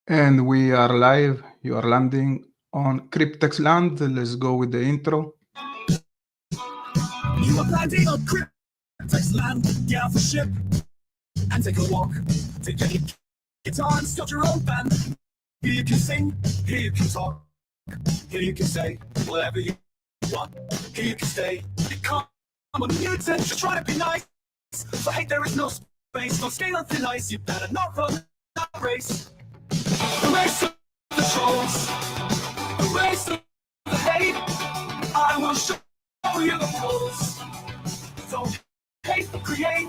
And we are live. You are landing on Cryptex Land. Let's go with the intro. You are landing on Cryptex Land. Get off the ship and take a walk. Take a guitar and start your own band. Here you can sing, here you can talk, here you can say whatever you want. Here you can stay. Become a mutant. Just try to be nice. For hate there is no space. Don't scale on thin ice. You better not run that race. The race of the trolls. The race of the hate. I will show you the rules. Don't hate, but create.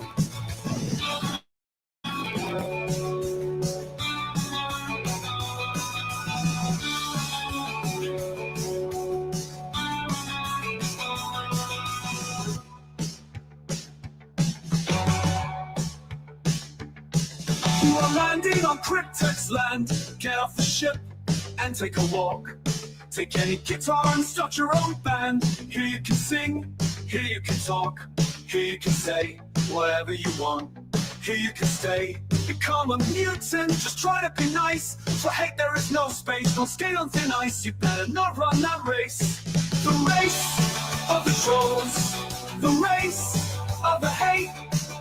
You are landing on Cryptex Land. Get off the ship and take a walk. Take any guitar and start your own band. Here you can sing, here you can talk, here you can say whatever you want. Here you can stay, become a mutant. Just try to be nice. For hate there is no space. Don't skate on thin ice. You better not run that race. The race of the trolls. The race of the hate.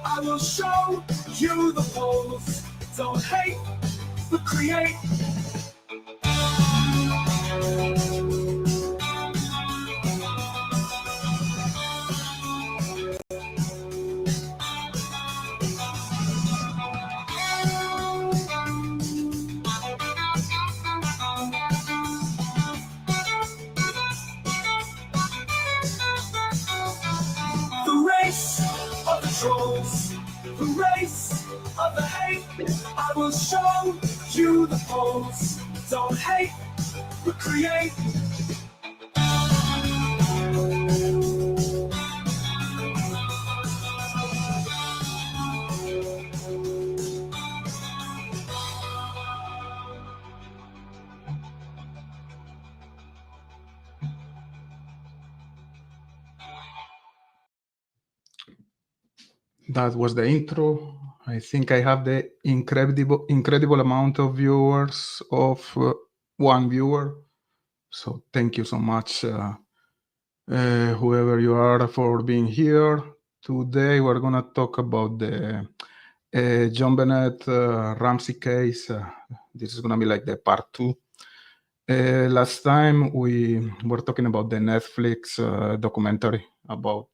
I will show you the poles. Don't hate, but create. The race of the trolls. The race of the hate. I will show you the poles. Don't hate, but create. That was the intro. I think I have the incredible amount of viewers of one viewer. So thank you so much, whoever you are, for being here. Today we're gonna talk about the JonBenet Ramsey case. This is gonna be like the part 2. Last time we were talking about the Netflix documentary about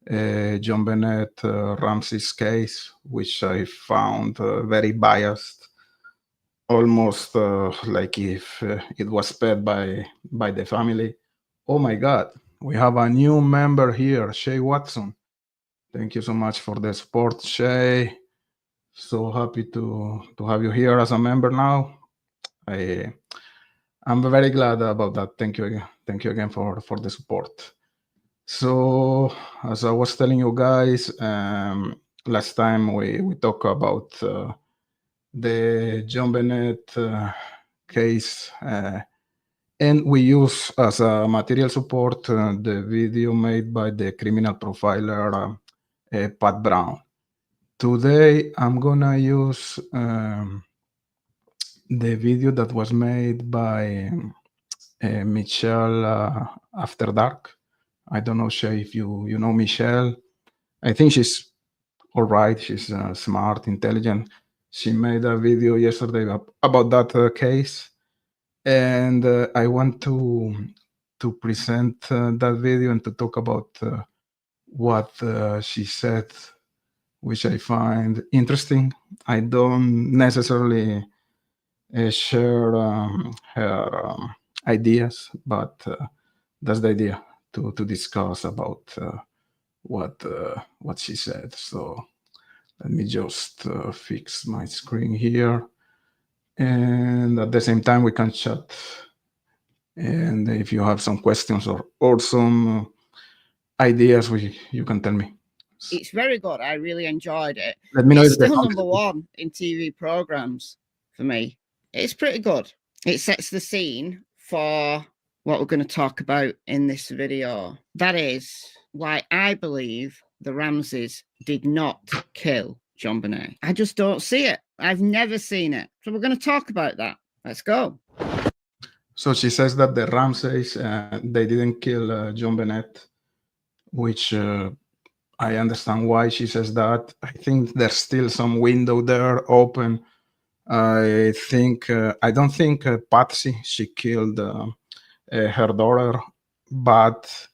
JonBenet Ramsey's case, which I found very biased, almost like if it was fed by the family. Oh my God, we have a new member here, Shay Watson. Thank you so much for the support, Shay. So happy to have you here as a member now. I'm very glad about that. Thank you again for the support. So, as I was telling you guys, last time we talked about the JonBenet case, and we use as a material support the video made by the criminal profiler Pat Brown. Today, I'm gonna use the video that was made by Michelle After Dark. I don't know, Shay, if you know Michelle. I think she's all right. She's smart, intelligent. She made a video yesterday about that case, and I want to present that video and to talk about what she said, which I find interesting. I don't necessarily share her ideas, but that's the idea, to discuss about what she said. So let me just fix my screen here, and at the same time we can chat. And if you have some questions or some ideas, you can tell me. It's very good. I really enjoyed it. Let me know It's if the still sound is number good. one in TV programs for me. It's pretty good. It sets the scene for what we're going to talk about in this video. That is why I believe the Ramseys did not kill JonBenet. I just don't see it. I've never seen it. So we're going to talk about that. Let's go. So she says that the Ramseys, they didn't kill JonBenet, which I understand why she says that. I think there's still some window there open. I don't think Patsy, she killed her daughter, but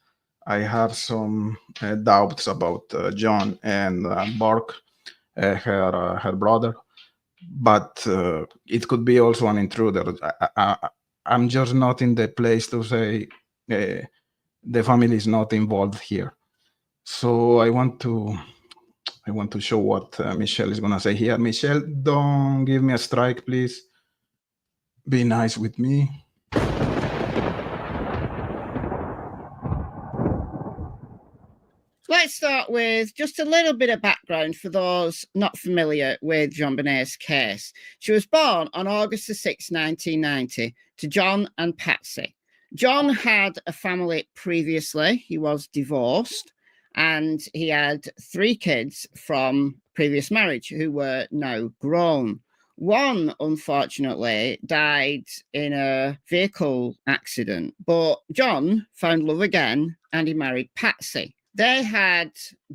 I have some doubts about John and Bork, her brother. But it could be also an intruder. I'm just not in the place to say the family is not involved here. So I want to show what Michelle is gonna say here. Michelle, don't give me a strike, please. Be nice with me. Let's start with just a little bit of background for those not familiar with JonBenet's case. She was born on August the 6th, 1990, to John and Patsy. John had a family previously. He was divorced and he had 3 kids from previous marriage who were now grown. One, unfortunately, died in a vehicle accident, but John found love again and he married Patsy. They had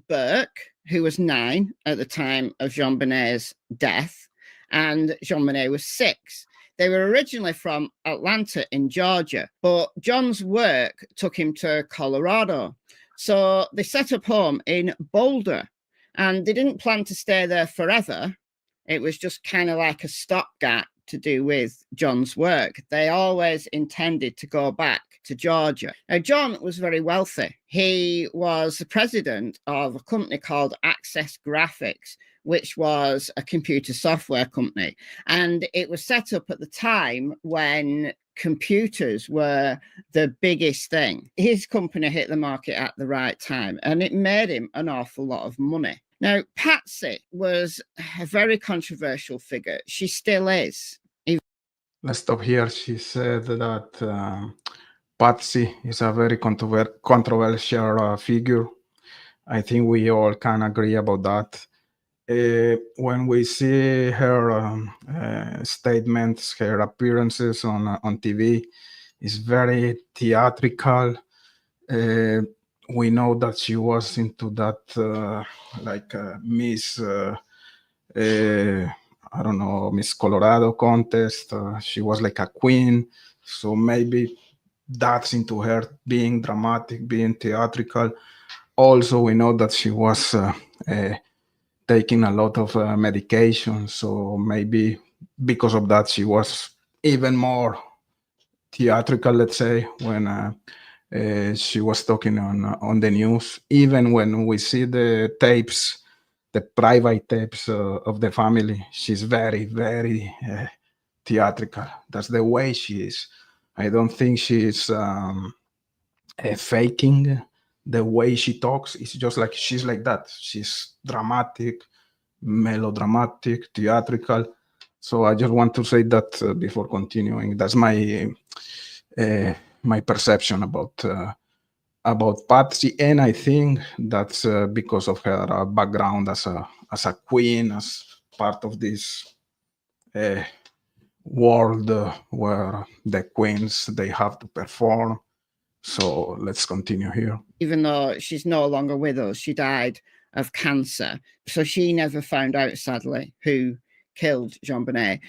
Burke, who was 9 at the time of JonBenet's death, and JonBenet was 6. They were originally from Atlanta in Georgia, but John's work took him to Colorado. So they set up home in Boulder, and they didn't plan to stay there forever. It was just kind of like a stopgap to do with John's work. They always intended to go back to Georgia. Now, John was very wealthy. He was the president of a company called Access Graphics, which was a computer software company. And it was set up at the time when computers were the biggest thing. His company hit the market at the right time, and it made him an awful lot of money. Now, Patsy was a very controversial figure. She still is. Let's stop here. She said that Patsy is a very controversial figure. I think we all can agree about that. When we see her statements, her appearances on TV, is very theatrical. We know that she was into that Miss, I don't know, Miss Colorado contest. She was like a queen. So maybe that's into her being dramatic, being theatrical. Also, we know that she was taking a lot of medication. So maybe because of that, she was even more theatrical, let's say, when she was talking on the news. Even when we see the tapes, the private tapes of the family, she's very, very theatrical. That's the way she is. I don't think she's faking the way she talks. It's just like she's like that. She's dramatic, melodramatic, theatrical. So I just want to say that before continuing. That's my perception about Patsy, and I think that's because of her background as a queen, as part of this world where the queens, they have to perform. So let's continue here. Even though she's no longer with us, she died of cancer. So she never found out, sadly, who killed JonBenet.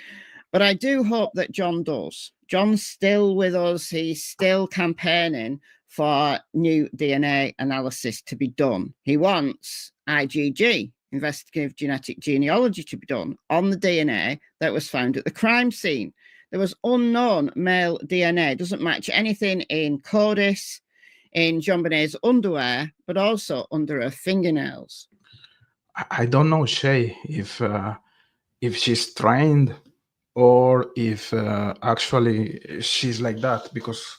But I do hope that John does. John's still with us. He's still campaigning for new DNA analysis to be done. He wants IgG, investigative genetic genealogy, to be done on the DNA that was found at the crime scene. There was unknown male DNA. It doesn't match anything in CODIS, in JonBenet's underwear, but also under her fingernails. I don't know, Shay, if she's trained or if actually she's like that, because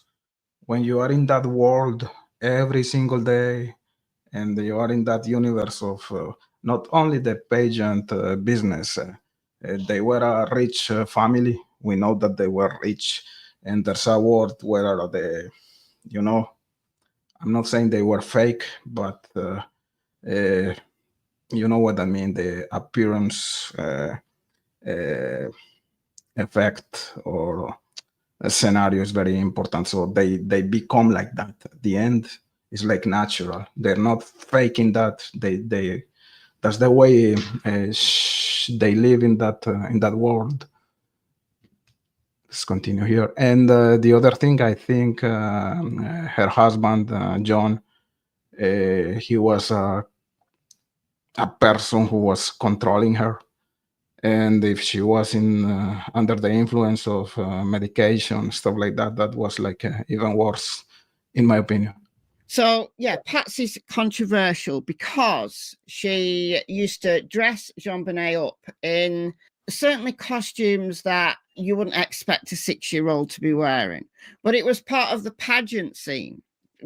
when you are in that world every single day and you are in that universe of not only the pageant business, they were a rich family. We know that they were rich, and there's a world where I'm not saying they were fake, but you know what I mean, the appearance effect or a scenario is very important. So they become like that. At the end, it's like natural. They're not faking that. They that's the way they live in that world. Let's continue here. And the other thing, I think her husband John, he was a person who was controlling her, and if she was in under the influence of medication, stuff like that, that was like even worse, in my opinion. So, yeah, Patsy's controversial because she used to dress JonBenet up in certainly costumes that you wouldn't expect a 6-year-old to be wearing. But it was part of the pageant scene.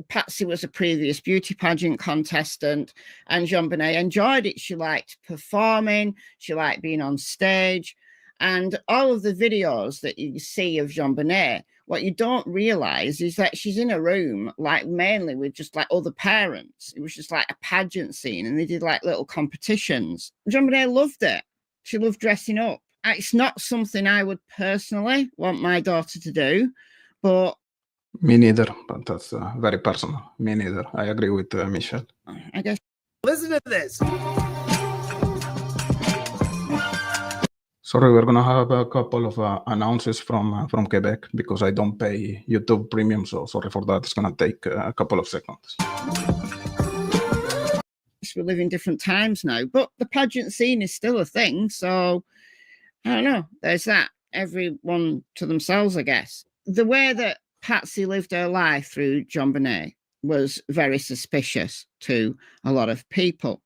Patsy was a previous beauty pageant contestant, and JonBenet enjoyed it. She liked performing, she liked being on stage. And all of the videos that you see of JonBenet, what you don't realize is that she's in a room, like mainly with just like other parents. It was just like a pageant scene, and they did like little competitions. JonBenet loved it. She loved dressing up. It's not something I would personally want my daughter to do, but Me neither, but that's very personal. Me neither. I agree with Michelle. I guess. Listen to this. Sorry, we're gonna have a couple of announcements from Quebec because I don't pay YouTube Premium, so sorry for that. It's gonna take a couple of seconds. We live in different times now, but the pageant scene is still a thing. So I don't know. There's that. Everyone to themselves, I guess. The way that Patsy lived her life through JonBenet was very suspicious to a lot of people.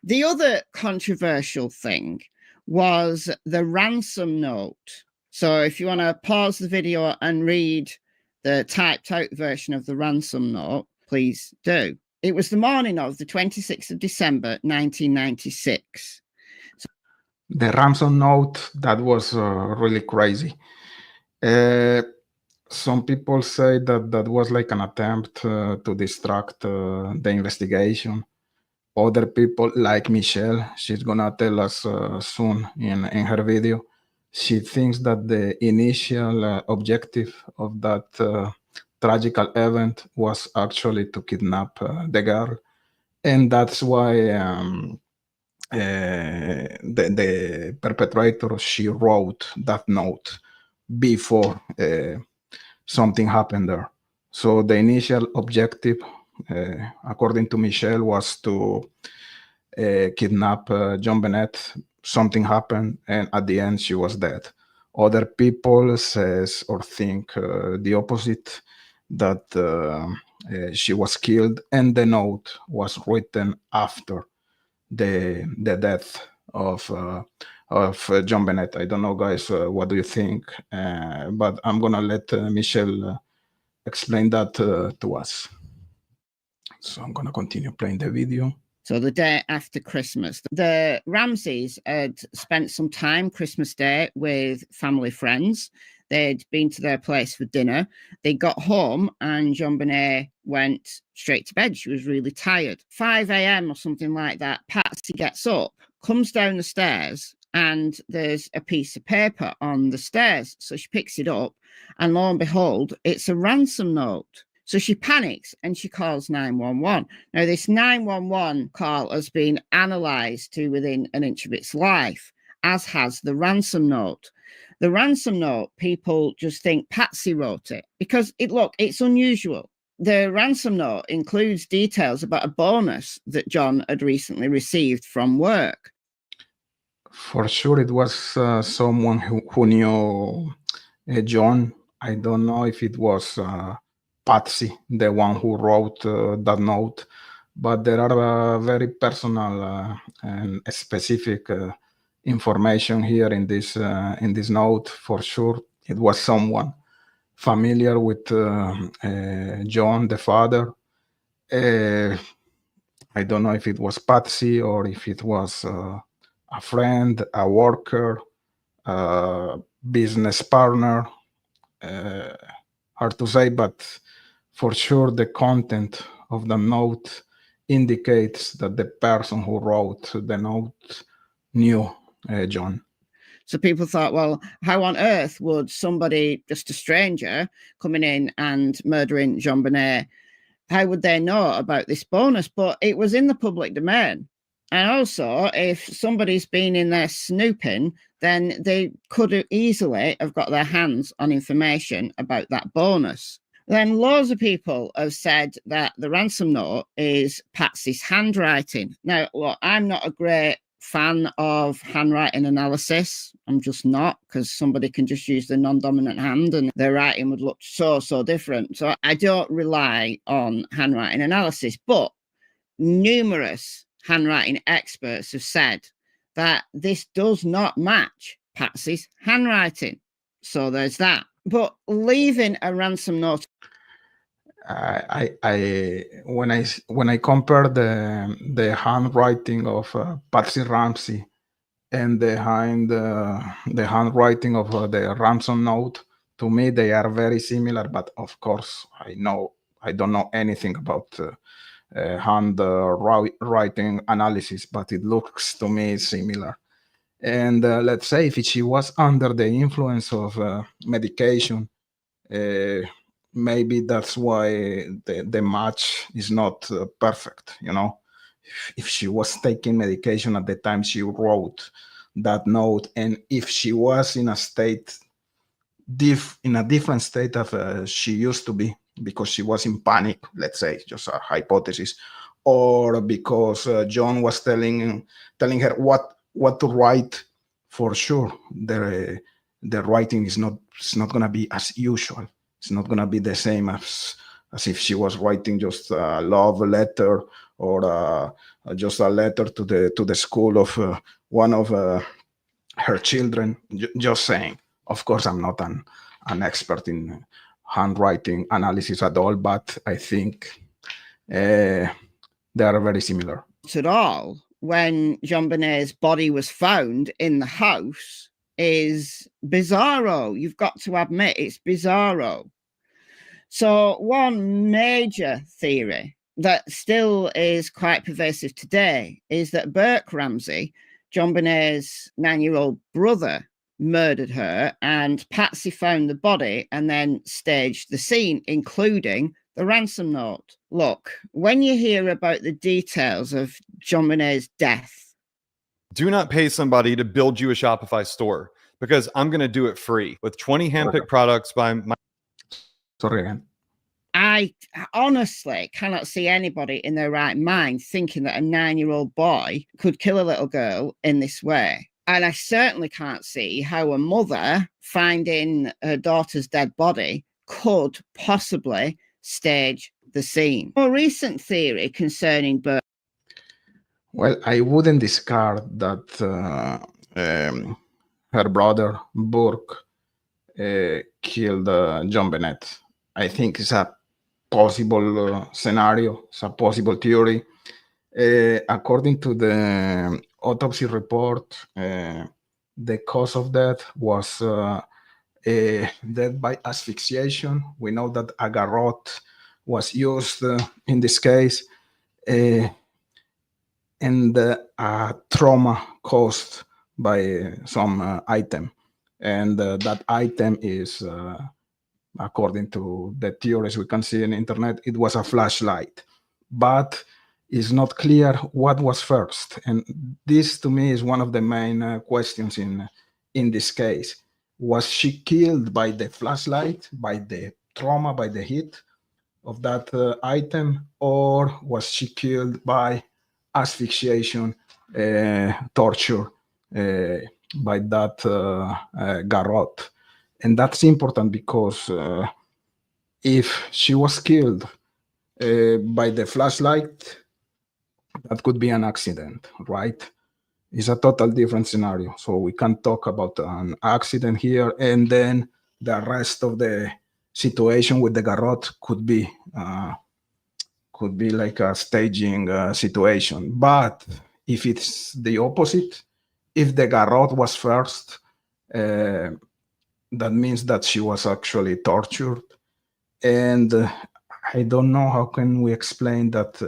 The other controversial thing was the ransom note. So if you want to pause the video and read the typed out version of the ransom note, please do. It was the morning of the 26th of December, 1996. The ransom note, that was really crazy. Some people say that was like an attempt to distract the investigation. Other people, like Michelle, she's gonna tell us soon in her video, she thinks that the initial objective of that tragical event was actually to kidnap the girl, and that's why the perpetrator, she wrote that note before something happened there. So the initial objective, according to Michelle, was to kidnap JonBenet. Something happened, and at the end, she was dead. Other people says or think the opposite, that she was killed, and the note was written after the death of JonBenet. I don't know, guys, what do you think? But I'm gonna let Michelle explain that to us. So I'm gonna continue playing the video. So the day after Christmas, the Ramseys had spent some time Christmas Day with family friends. They'd been to their place for dinner. They got home and JonBenet went straight to bed. She was really tired. 5 a.m. or something like that, Patsy gets up, comes down the stairs, and there's a piece of paper on the stairs. So she picks it up, and lo and behold, it's a ransom note. So she panics and she calls 911. Now, this 911 call has been analysed to within an inch of its life, as has the ransom note. The ransom note, people just think Patsy wrote it because it's unusual. The ransom note includes details about a bonus that John had recently received from work. For sure, it was someone who knew John. I don't know if it was Patsy, the one who wrote that note, but there are very personal and specific information here in this note. For sure, it was someone familiar with John, the father. I don't know if it was Patsy or if it was a friend, a worker, a business partner. Hard to say, but for sure the content of the note indicates that the person who wrote the note knew John. So people thought, well, how on earth would somebody, just a stranger, coming in and murdering JonBenet, how would they know about this bonus? But it was in the public domain. And also, if somebody's been in there snooping, then they could easily have got their hands on information about that bonus. Then loads of people have said that the ransom note is Patsy's handwriting. Now, look, I'm not a great fan of handwriting analysis. I'm just not, because somebody can just use the non-dominant hand and their writing would look so different. So I don't rely on handwriting analysis, but numerous handwriting experts have said that this does not match Patsy's handwriting. So there's that. But leaving a ransom note, when I compare the handwriting of Patsy Ramsey and the handwriting of the ransom note, to me they are very similar. But of course, I don't know anything about handwriting analysis, but it looks to me similar. And let's say if she was under the influence of medication, maybe that's why the match is not perfect. If she was taking medication at the time she wrote that note, and if she was in a state in a different state of she used to be, because she was in panic, let's say, just a hypothesis, or because John was telling her what to write, for sure the writing is not going to be as usual. It's not going to be the same as if she was writing just a love letter, or just a letter to the school of one of her children. Just saying. Of course, I'm not an expert in handwriting analysis at all, but I think they are very similar. At all, when JonBenet's body was found in the house, is bizarro. You've got to admit it's bizarro. So one major theory that still is quite pervasive today is that Burke Ramsey, JonBenet's 9-year-old brother, murdered her, and Patsy found the body and then staged the scene, including the ransom note. Look, when you hear about the details of JonBenet's death, do not pay somebody to build you a Shopify store, because I'm going to do it free with 20 handpicked products by my... Sorry again. I honestly cannot see anybody in their right mind thinking that a 9-year-old boy could kill a little girl in this way. And I certainly can't see how a mother finding her daughter's dead body could possibly stage the scene. More recent theory concerning Burke. Well, I wouldn't discard that her brother Burke killed JonBenet. I think it's a possible scenario. It's a possible theory. According to the autopsy report, the cause of death was death by asphyxiation. We know that a garrote was used in this case, and a trauma caused by some item. And that item is, according to the theories we can see on the internet, it was a flashlight. But it's not clear what was first. And this, to me, is one of the main questions in this case. Was she killed by the flashlight, by the trauma, by the heat of that item, or was she killed by asphyxiation, torture, by that garrote? And that's important because if she was killed by the flashlight, that could be an accident, right? It's a total different scenario. So we can talk about an accident here, and then the rest of the situation with the garrote could be like a staging situation. But if it's the opposite, if the garrote was first, that means that she was actually tortured. And I don't know how can we explain that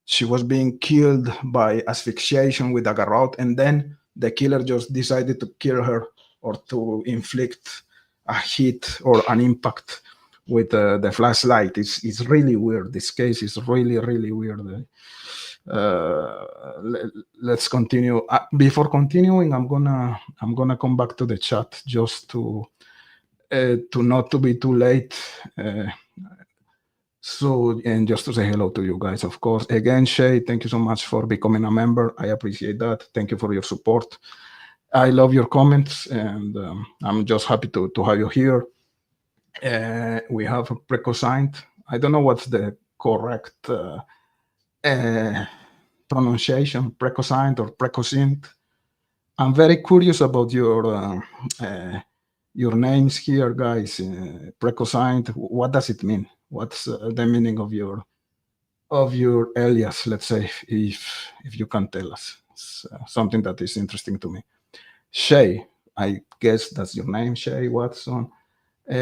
she was being killed by asphyxiation with a garrote, and then the killer just decided to kill her or to inflict a hit or an impact with the flashlight. It's really weird. This case is really, really weird. Let's continue. Before continuing, I'm gonna come back to the chat just to not to be too late. So, and just to say hello to you guys, of course. Again, Shay, thank you so much for becoming a member. I appreciate that. Thank you for your support. I love your comments, and I'm just happy to have you here. We have precosigned. I don't know what's the correct pronunciation, precosigned or precosigned. I'm very curious about your names here, guys. Precosigned. What does it mean? What's the meaning of your alias? Let's say, if you can tell us. It's something that is interesting to me. Shay, I guess that's your name, Shay Watson.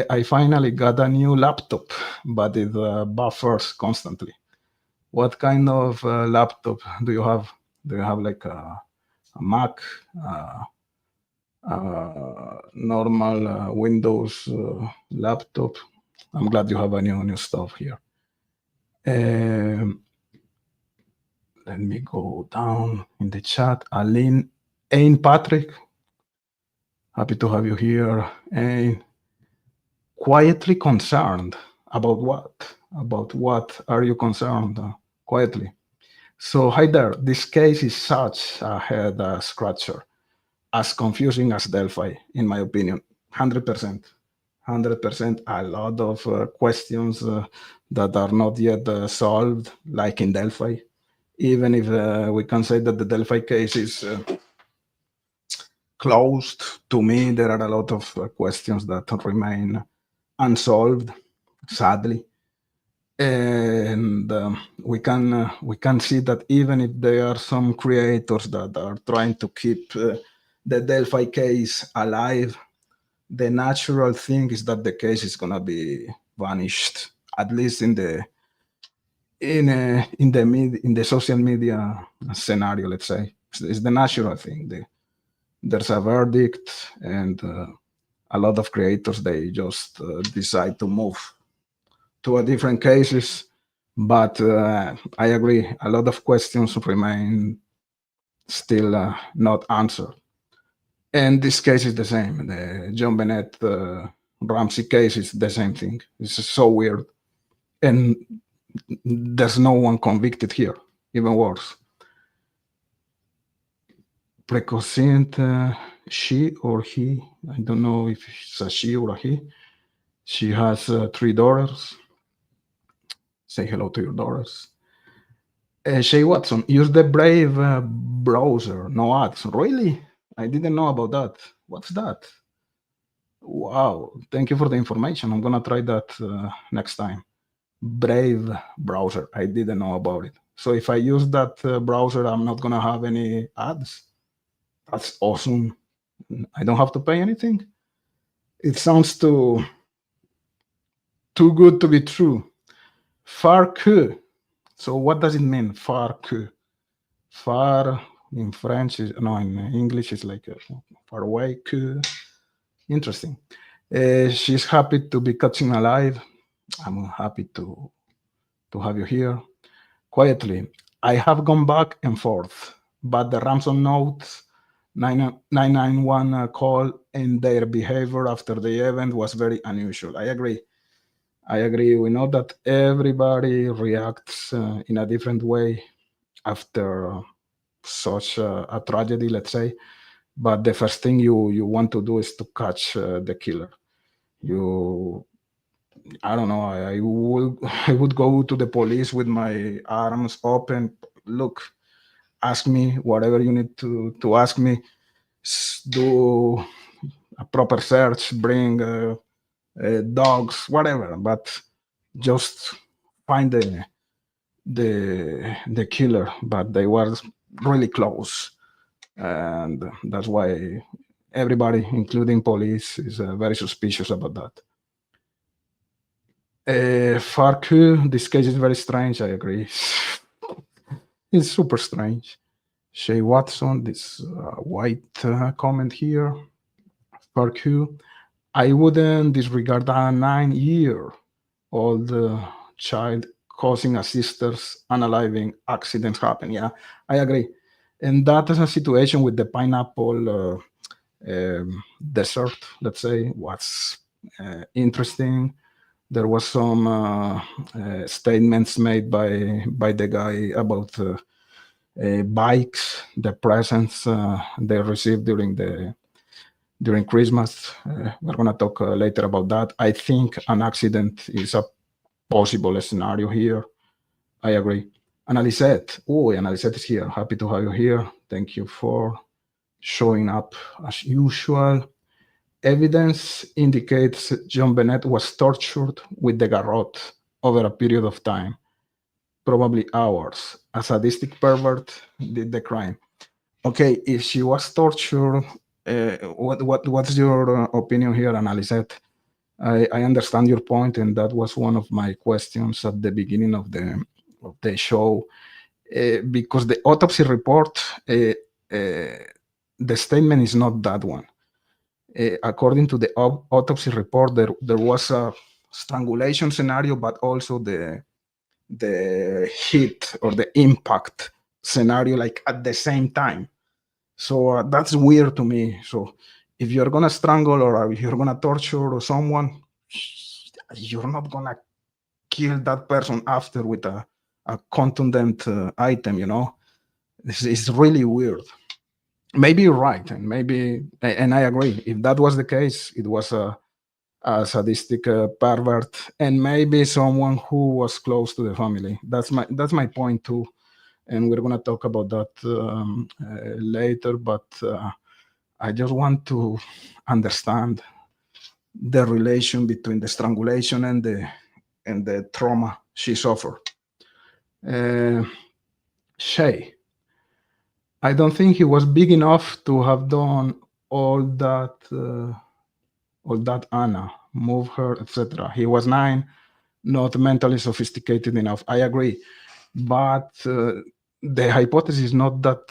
I finally got a new laptop, but it buffers constantly. What kind of laptop do you have? Do you have like a Mac, normal Windows laptop? I'm glad you have a new stuff here. Let me go down in the chat. Aline Patrick, happy to have you here. And quietly concerned about what? About what are you concerned? Quietly. So hi there. This case is such a head scratcher, as confusing as Delphi, in my opinion. 100%. 100%. A lot of questions that are not yet solved, like in Delphi. Even if we can say that the Delphi case is closed, to me, there are a lot of questions that remain unsolved, sadly. And we can see that even if there are some creators that are trying to keep the Delphi case alive, the natural thing is that the case is gonna be vanished, at least in the social media scenario. Let's say it's the natural thing. There's a verdict, and a lot of creators, they just decide to move to a different cases. But I agree, a lot of questions remain still not answered. And this case is the same. The JonBenet Ramsey case is the same thing. It's so weird. And there's no one convicted here, even worse. Precocient, she or he, I don't know if it's a she or a he. She has 3 daughters. Say hello to your daughters. Shay Watson, use the Brave browser, no ads. Really? I didn't know about that. What's that? Wow, thank you for the information. I'm gonna try that next time. Brave browser, I didn't know about it. So if I use that browser, I'm not gonna have any ads. That's awesome. I don't have to pay anything. It sounds too good to be true. Far que. So what does it mean, far que? Far in French is, no, in English is like far away. Que. Interesting. She's happy to be catching alive. I'm happy to have you here. Quietly, I have gone back and forth, but the ransom notes 991 call and their behavior after the event was very unusual. I agree. We know that everybody reacts in a different way after such a tragedy, let's say. But the first thing you want to do is to catch the killer. I don't know. I would go to the police with my arms open. Look, ask me whatever you need to ask me. Do a proper search. Bring dogs, whatever. But just find the killer. But they were really close, and that's why everybody, including police, is very suspicious about that. Farku, this case is very strange. I agree. It's super strange. Shay Watson, this white comment here. Parkour, I wouldn't disregard a 9-year-old child causing a sister's unaliving accidents happen. Yeah, I agree. And that is a situation with the pineapple desert, let's say, was interesting. There was some statements made by the guy about bikes, the presents they received during Christmas. We're gonna talk later about that. I think an accident is a possible scenario here. I agree. Analyset. Oh, Analyset is here. Happy to have you here. Thank you for showing up as usual. Evidence indicates JonBenet was tortured with the garrote over a period of time, probably hours. A sadistic pervert did the crime. Okay, if she was tortured, what's your opinion here, Analyset? I understand your point, and that was one of my questions at the beginning of the show, because the autopsy report, the statement is not that one. According to the autopsy report, there was a strangulation scenario, but also the hit or the impact scenario, like at the same time. So that's weird to me. So if you're gonna strangle or if you're gonna torture someone, you're not gonna kill that person after with a contundent item. You know, this is really weird. Maybe you're right, and I agree. If that was the case, it was a sadistic pervert, and maybe someone who was close to the family. That's my point too, and we're gonna talk about that later. But I just want to understand the relation between the strangulation and the trauma she suffered. Shay, I don't think he was big enough to have done all that. Anna, move her, etc. He was 9, not mentally sophisticated enough. I agree, but the hypothesis is not that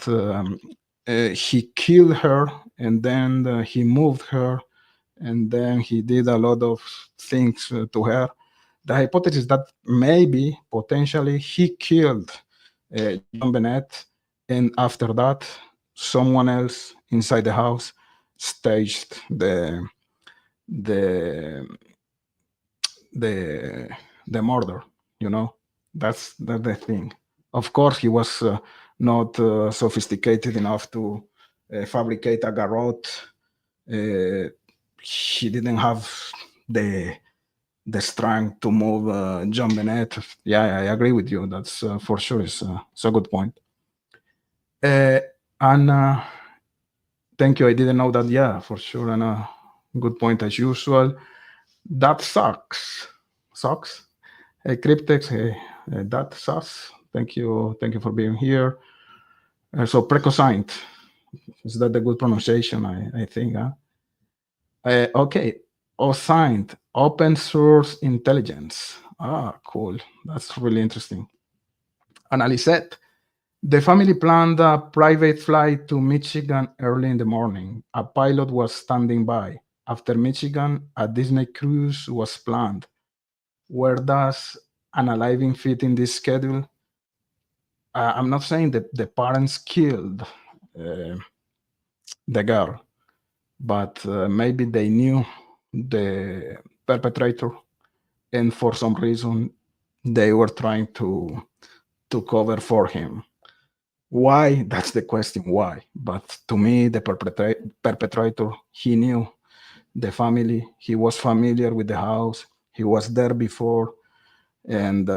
he killed her and then he moved her and then he did a lot of things to her. The hypothesis is that maybe potentially he killed JonBenet, and after that someone else inside the house staged the murder. You know, that's the thing. Of course, he was not sophisticated enough to fabricate a garrote. He didn't have the strength to move JonBenet. Yeah, I agree with you. That's for sure. It's a good point. And thank you. I didn't know that. Yeah, for sure. And good point as usual. That sucks. Sucks. Hey, Cryptex. Hey, that sucks. Thank you for being here. So precosint. Is that the good pronunciation? I think. Huh? Okay. OSINT, open source intelligence. Cool. That's really interesting. Analyset. The family planned a private flight to Michigan early in the morning. A pilot was standing by. After Michigan, a Disney cruise was planned. Where does unaliving fit in this schedule? I'm not saying that the parents killed the girl, but maybe they knew the perpetrator, and for some reason they were trying to cover for him. Why? That's the question. Why? But to me, the perpetrator, he knew the family. He was familiar with the house. He was there before, and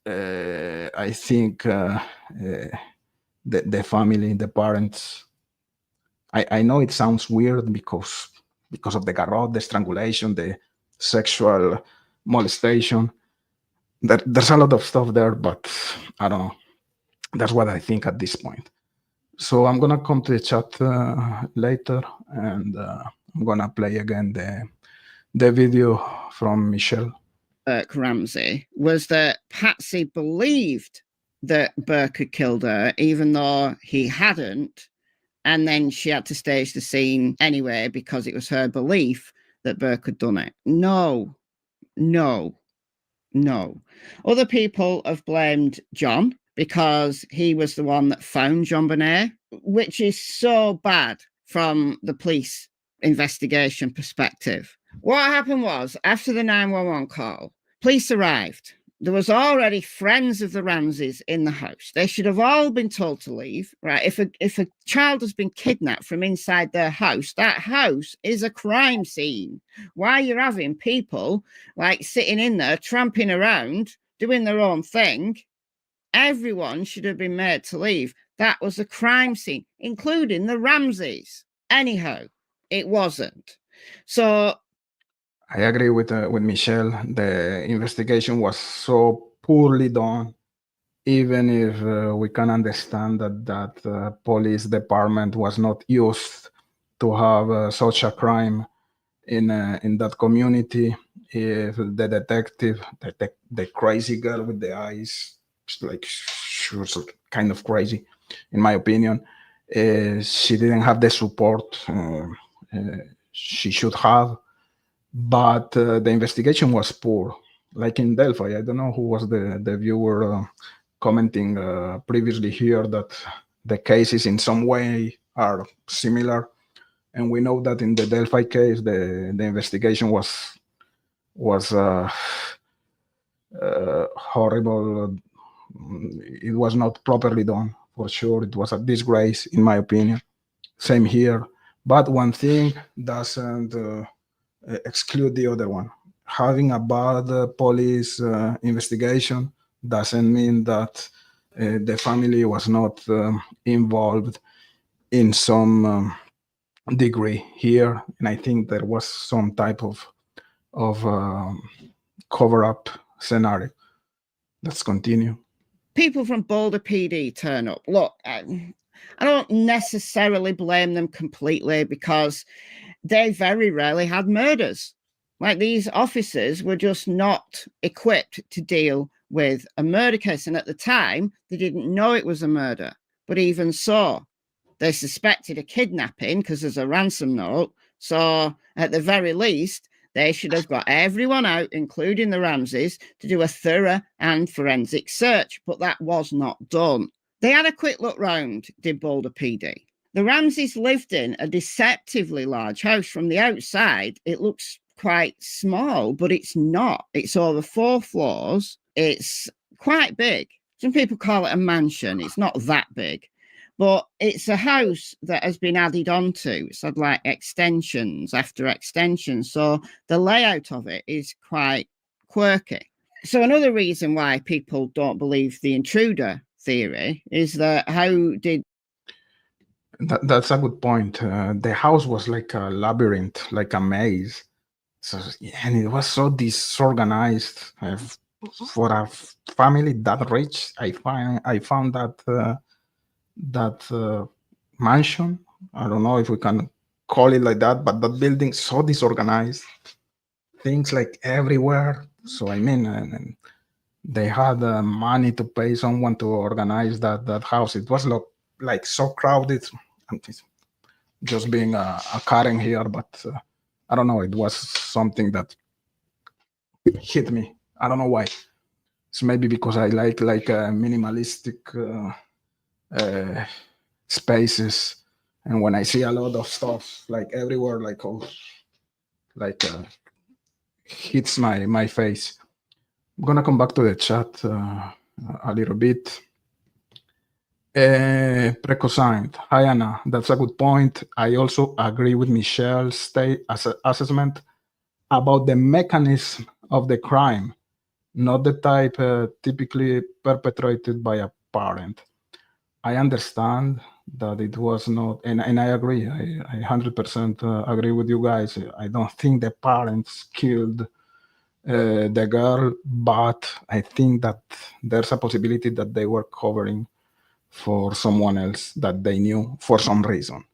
I think the family, the parents. I know it sounds weird because of the garrote, the strangulation, the sexual molestation. There's a lot of stuff there, but I don't know. That's what I think at this point. So I'm gonna come to the chat later, and I'm gonna play again the video from Michelle. Ramsey was that Patsy believed that Burke had killed her, even though he hadn't, And then she had to stage the scene anyway because it was her belief that Burke had done it. No. Other people have blamed John because he was the one that found JonBenet, which is so bad from the police investigation perspective. What happened was, after the 911 call, police arrived. There was already friends of the Ramseys in the house. They should have all been told to leave, right? If a child has been kidnapped from inside their house, that house is a crime scene. Why you're having people like sitting in there, tramping around, doing their own thing, everyone should have been made to leave. That was a crime scene, including the Ramseys. Anyhow, it wasn't. So I agree with Michelle. The investigation was so poorly done. Even if we can understand that police department was not used to have such a crime in that community, if the detective, the crazy girl with the eyes, like she was kind of crazy, in my opinion, she didn't have the support she should have. But the investigation was poor. Like in Delphi, I don't know who was the viewer commenting previously here that the cases in some way are similar. And we know that in the Delphi case, the investigation was horrible. It was not properly done, for sure. It was a disgrace, in my opinion. Same here. But one thing doesn't exclude the other one. Having a bad police investigation doesn't mean that the family was not involved in some degree here, and I think there was some type of cover-up scenario. Let's continue. People from Boulder PD turn up. Look, I don't necessarily blame them completely because they very rarely had murders. Like, these officers were just not equipped to deal with a murder case. And at the time, they didn't know it was a murder. But even so, they suspected a kidnapping because there's a ransom note. So at the very least, they should have got everyone out, including the Ramseys, to do a thorough and forensic search. But that was not done. They had a quick look round, did Boulder PD. The Ramseys lived in a deceptively large house. From the outside, it looks quite small, but it's not. It's over 4 floors. It's quite big. Some people call it a mansion. It's not that big, but it's a house that has been added onto. It's had like extensions after extensions. So the layout of it is quite quirky. So another reason why people don't believe the intruder theory is that how did That's a good point. The house was like a labyrinth, like a maze. So, and it was so disorganized. For a family that rich, I found that mansion. I don't know if we can call it like that, but that building so disorganized. Things like everywhere. So I mean, and they had money to pay someone to organize that house. It was like so crowded. Just being a Karen here, but I don't know. It was something that hit me. I don't know why. It's maybe because I like minimalistic spaces, and when I see a lot of stuff like everywhere, hits my face. I'm gonna come back to the chat a little bit. Precosigned. Hi, Anna. That's a good point. I also agree with Michelle's assessment about the mechanism of the crime, not the type typically perpetrated by a parent. I understand that it was not, and I agree. I 100% agree with you guys. I don't think the parents killed the girl, but I think that there's a possibility that they were covering for someone else that they knew for some reason.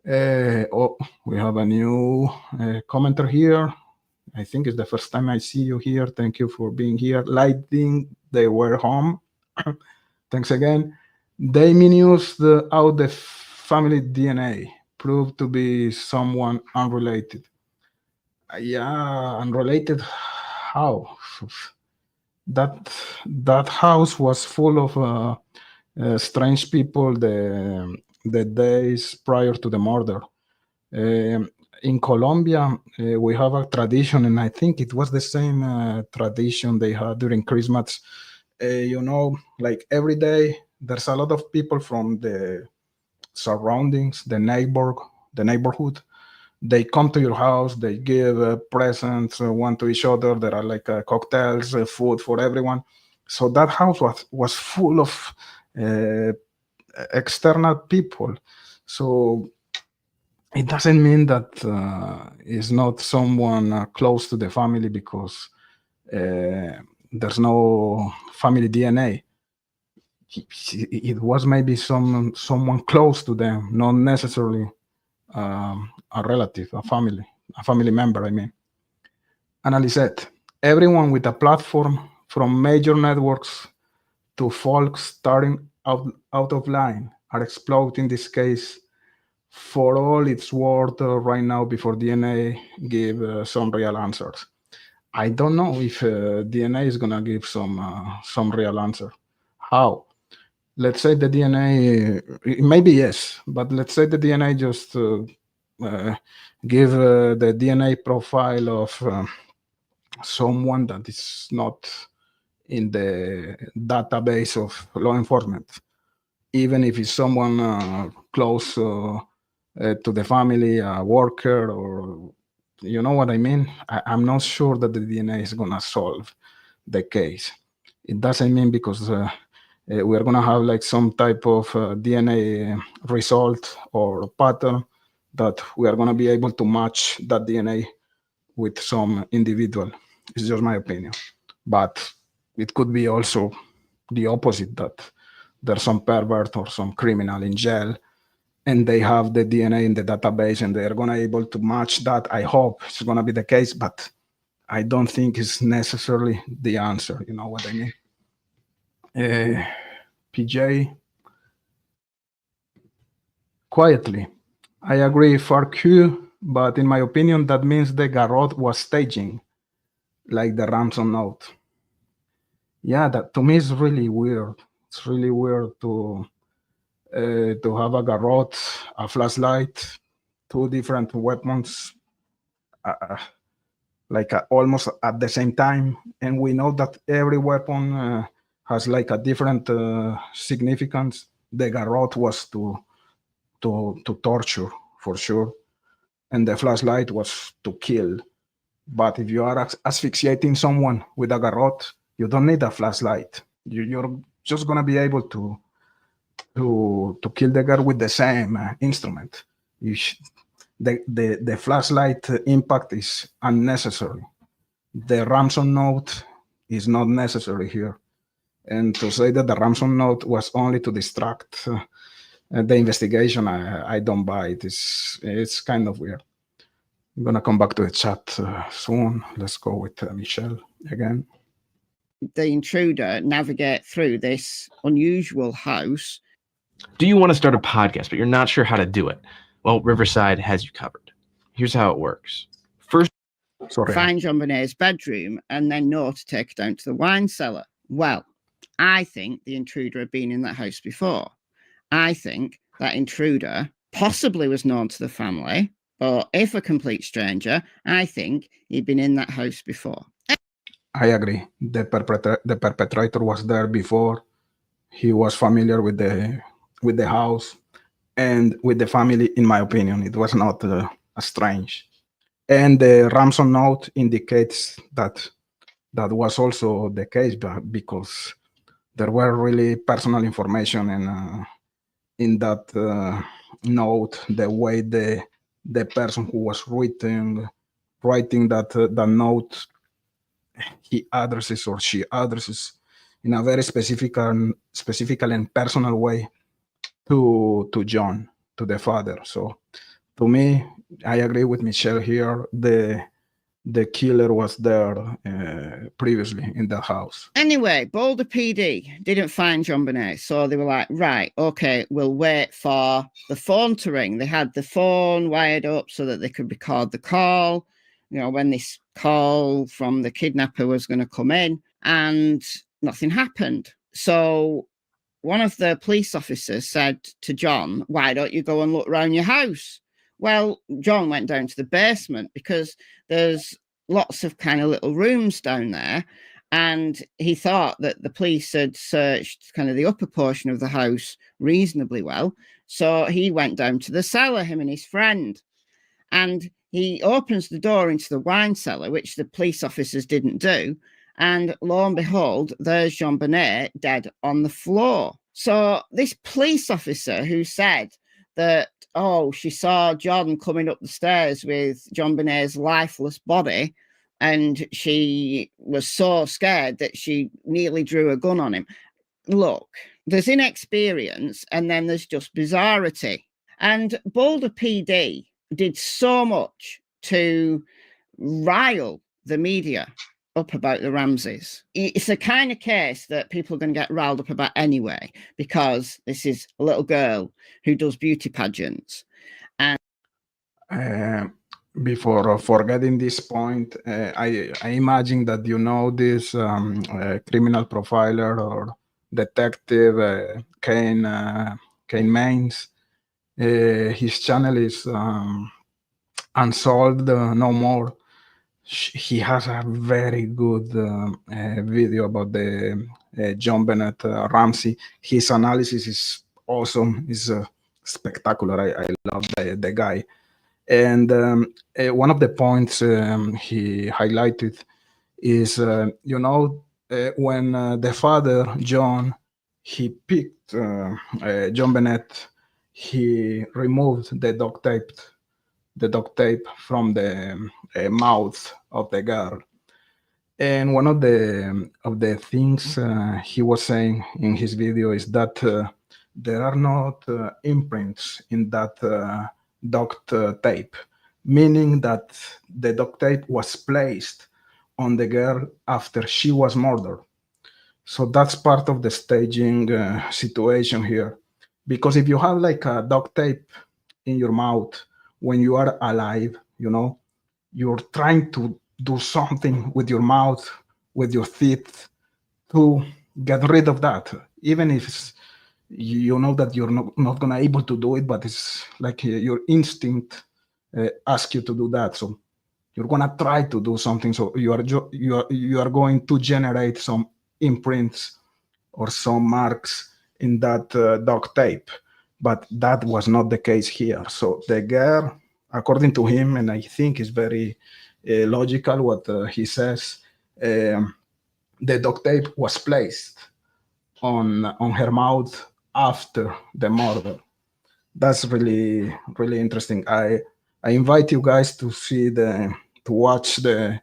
We have a new commenter here. I think it's the first time I see you here. Thank you for being here. Lighting, they were home. Thanks again. They minused out the family DNA proved to be someone unrelated. Yeah, unrelated. How? That that house was full of strange people the days prior to the murder. In Colombia, we have a tradition, and I think it was the same tradition they had during Christmas. Like every day, there's a lot of people from the surroundings, the neighborhood. They come to your house. They give presents one to each other. There are like cocktails, food for everyone. So that house was full of uh, external people. So it doesn't mean that it's not someone close to the family because there's no family DNA. It was maybe someone close to them, not necessarily a relative, a family member. I mean, Annalise, everyone with a platform, from major networks to folks starting out of line, are exploiting this case for all it's worth right now before DNA give some real answers. I don't know if DNA is gonna give some real answer. How? Let's say the DNA, maybe yes, but let's say the DNA just give the DNA profile of someone that is not in the database of law enforcement, even if it's someone close to the family, a worker, or you know what I mean. I'm not sure that the DNA is gonna solve the case. It doesn't mean because we're gonna have like some type of DNA result or pattern that we are gonna be able to match that DNA with some individual. It's just my opinion, but it could be also the opposite, that there's some pervert or some criminal in jail and they have the DNA in the database and they're gonna able to match that. I hope it's gonna be the case, but I don't think it's necessarily the answer. You know what I mean? PJ, quietly, I agree for Q, but in my opinion, that means the garrote was staging, like the ransom note. Yeah, that to me is really weird. It's really weird to have a garrote, a flashlight, two different weapons, uh, like almost at the same time. And we know that every weapon has like a different significance. The garrote was to torture for sure, and the flashlight was to kill. But if you are asphyxiating someone with a garrote, you don't need a flashlight. You're just gonna be able to kill the guy with the same instrument. The flashlight impact is unnecessary. The ransom note is not necessary here. And to say that the ransom note was only to distract the investigation, I don't buy it. It's kind of weird. I'm gonna come back to the chat soon. Let's go with Michelle again. The intruder navigate through this unusual house. Do you want to start a podcast, but you're not sure how to do it? Well, Riverside has you covered. Here's how it works. First, Find JonBenet's bedroom and then know to take it down to the wine cellar. Well, I think the intruder had been in that house before. I think that intruder possibly was known to the family, but if a complete stranger, I think he'd been in that house before. I agree. The perpetrator was there before. He was familiar with the house and with the family. In my opinion, it was not strange. And the ransom note indicates that that was also the case, because there were really personal information in that note. The way the person who was writing that note, he addresses or she addresses in a very specific and personal way to John, to the father. So to me, I agree with Michelle here. The the killer was there previously in the house. Anyway, Boulder PD didn't find JonBenet, so they were like, right, okay, we'll wait for the phone to ring. They had the phone wired up so that they could record the call, you know, when this call from the kidnapper was going to come in, and nothing happened. So one of the police officers said to John, why don't you go and look around your house? Well, John went down to the basement because there's lots of kind of little rooms down there. And he thought that the police had searched kind of the upper portion of the house reasonably well. So he went down to the cellar, him and his friend. And he opens the door into the wine cellar, which the police officers didn't do. And lo and behold, there's JonBenet dead on the floor. So this police officer who said that, oh, she saw John coming up the stairs with JonBenet's lifeless body, and she was so scared that she nearly drew a gun on him. Look, there's inexperience and then there's just bizarrity. And Boulder PD did so much to rile the media up about the Ramseys. It's the kind of case that people are going to get riled up about anyway, because this is a little girl who does beauty pageants. And before forgetting this point, I imagine that you know this criminal profiler or detective Kane Mains. His channel is Unsolved No More. He has a very good video about the JonBenet Ramsey. His analysis is awesome. Is spectacular. I love the guy. And one of the points he highlighted is, when the father, John, he picked JonBenet, he removed the duct tape from the mouth of the girl. And one of the things he was saying in his video is that there are not imprints in that duct tape, meaning that the duct tape was placed on the girl after she was murdered. So that's part of the staging situation here. Because if you have like a duct tape in your mouth when you are alive, you're trying to do something with your mouth, with your teeth, to get rid of that, even if you know that you're not gonna able to do it, but it's like your instinct asks you to do that. So you're gonna try to do something. So you are going to generate some imprints or some marks in that duct tape, but that was not the case here. So the girl, according to him, and I think it's very logical what he says, the duct tape was placed on her mouth after the murder. That's really, really interesting. I invite you guys to watch the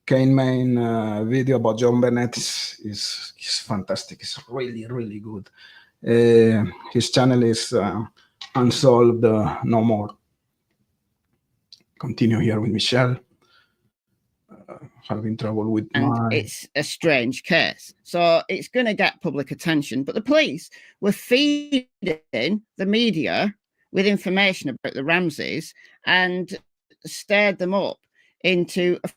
Kane Main video about JonBenet. Is fantastic. It's really, really good. His channel is Unsolved No More. Continue here with Michelle. Having trouble with it's a strange case, so it's going to get public attention. But the police were feeding the media with information about the Ramseys and stirred them up into a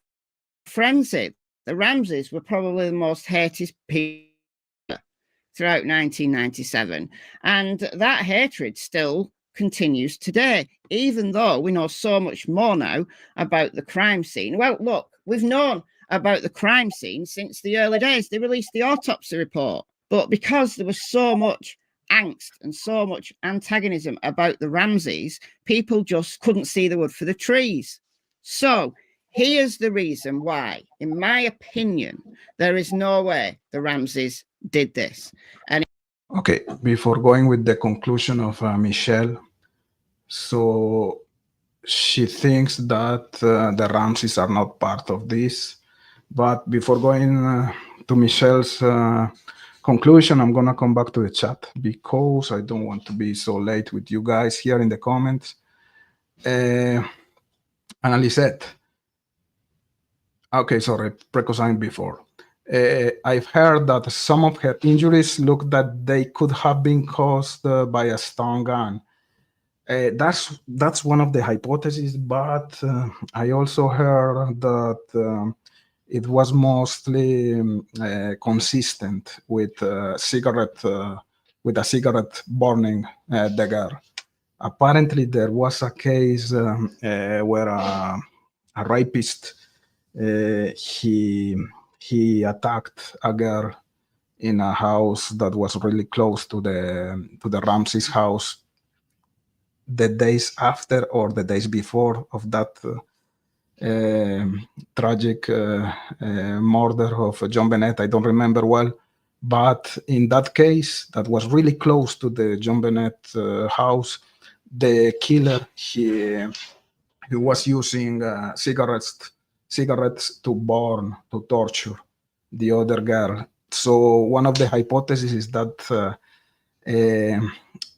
frenzy. The Ramseys were probably the most hated people throughout 1997, and that hatred still continues today, even though we know so much more now about the crime scene. Well, look, we've known about the crime scene since the early days. They released the autopsy report, but because there was so much angst and so much antagonism about the Ramseys, people just couldn't see the wood for the trees. So here's the reason why, in my opinion, there is no way the Ramseys did this. And okay, before going with the conclusion of Michelle, so she thinks that the Ramseys are not part of this. But before going to Michelle's conclusion, I'm gonna come back to the chat because I don't want to be so late with you guys here in the comments. Annalisette, Okay, sorry, precaution before. I've heard that some of her injuries look that they could have been caused by a stun gun. That's one of the hypotheses, but I also heard that it was mostly consistent with a cigarette burning the girl. Apparently, there was a case where a rapist he attacked a girl in a house that was really close to the Ramseys house the days after or the days before of that tragic murder of JonBenet. I don't remember well, but in that case, that was really close to the JonBenet house. The killer he was using cigarettes to burn to torture the other girl. So one of the hypotheses is that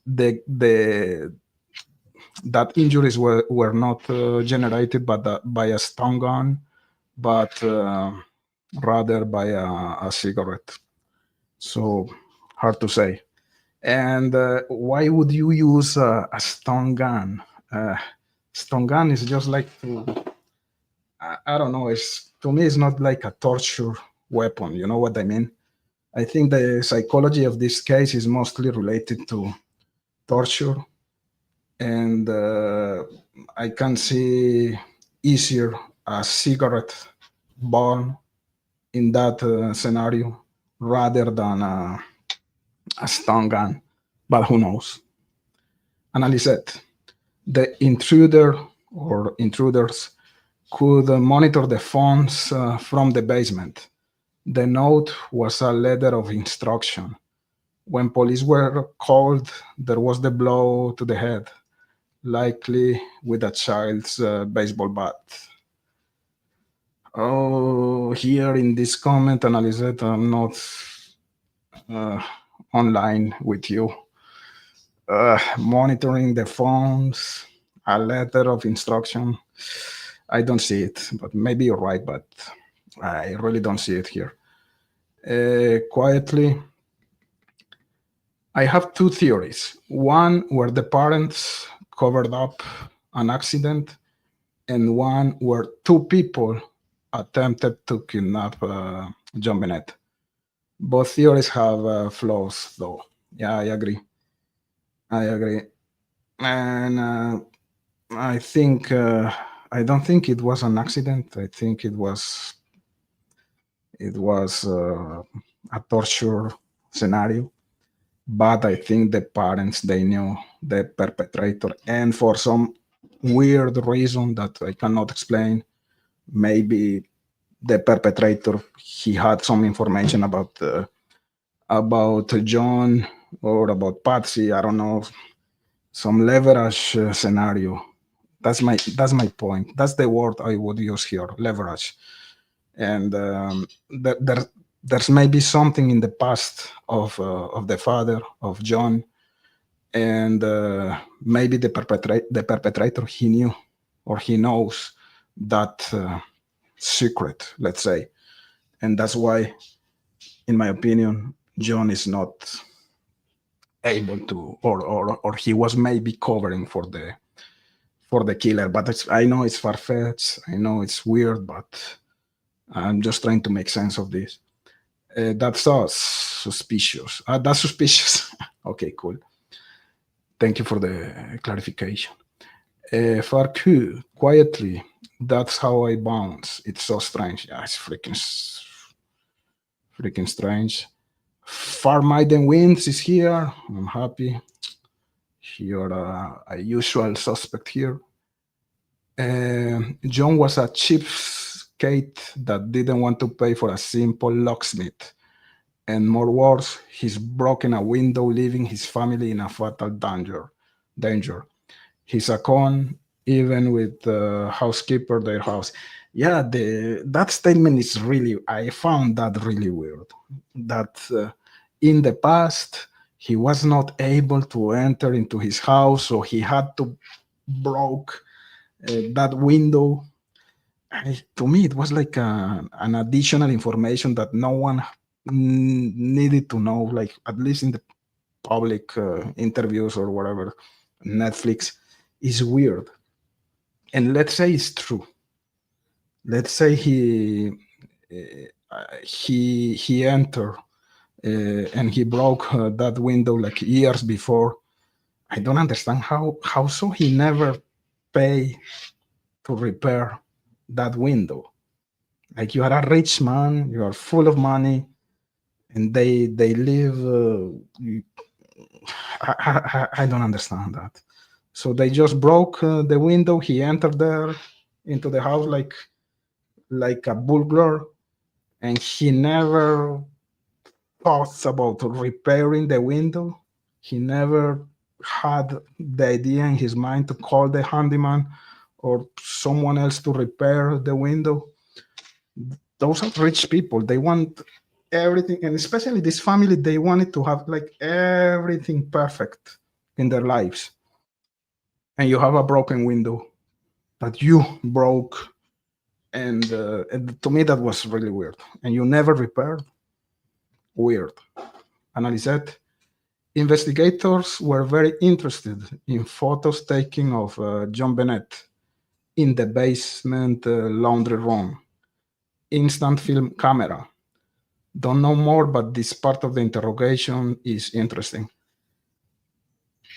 the that injuries were not generated by a stun gun, but rather by a cigarette. So hard to say. And why would you use a stun gun? Stun gun is just like I don't know. It's to me, it's not like a torture weapon. You know what I mean? I think the psychology of this case is mostly related to torture, and I can see easier a cigarette burn in that scenario rather than a stun gun. But who knows? Analyzet, the intruder or intruders could monitor the phones from the basement. The note was a letter of instruction. When police were called, there was the blow to the head, likely with a child's baseball bat. Oh, here in this comment, Analyset, I'm not online with you. Monitoring the phones, a letter of instruction. I don't see it, but maybe you're right, but I really don't see it here. Quietly, I have two theories. One where the parents covered up an accident, and one where two people attempted to kidnap JonBenet. Both theories have flaws, though. Yeah, I agree. And I think I don't think it was an accident. I think it was a torture scenario. But I think the parents they knew the perpetrator, and for some weird reason that I cannot explain, maybe the perpetrator he had some information about John or about Patsy. I don't know, some leverage scenario. That's my point. That's the word I would use here, leverage. And there's maybe something in the past of the father of John, and maybe the perpetrator he knew or he knows that secret, let's say, and that's why, in my opinion, John is not able to, or he was maybe covering for the killer. But I know it's far-fetched. I know it's weird, but I'm just trying to make sense of this. That's suspicious. That's suspicious. Okay, cool. Thank you for the clarification. Farku, quietly, that's how I bounce. It's so strange. Yeah, it's freaking strange. Farmaiden Wins is here. I'm happy. You're a usual suspect here. John was a cheapskate that didn't want to pay for a simple locksmith. And more worse, he's broken a window, leaving his family in a fatal danger. He's a con, even with the housekeeper, their house. Yeah, that statement is really, I found that really weird. That in the past, he was not able to enter into his house, so he had to broke that window. to me, it was like an additional information that no one needed to know, like at least in the public interviews or whatever. Netflix is weird. And let's say it's true. Let's say he entered and he broke that window like years before. I don't understand how so he never pay to repair that window. Like, you are a rich man, you are full of money, and they live. I don't understand that. So they just broke the window. He entered there into the house like a burglar, and he never thought about repairing the window. He never had the idea in his mind to call the handyman or someone else to repair the window. Those are rich people. They want everything, and especially this family, they wanted to have like everything perfect in their lives. And you have a broken window that you broke, and to me that was really weird. And you never repaired. Weird. Analyzed. Investigators were very interested in photos taken of JonBenet in the basement laundry room. Instant film camera. Don't know more, but this part of the interrogation is interesting.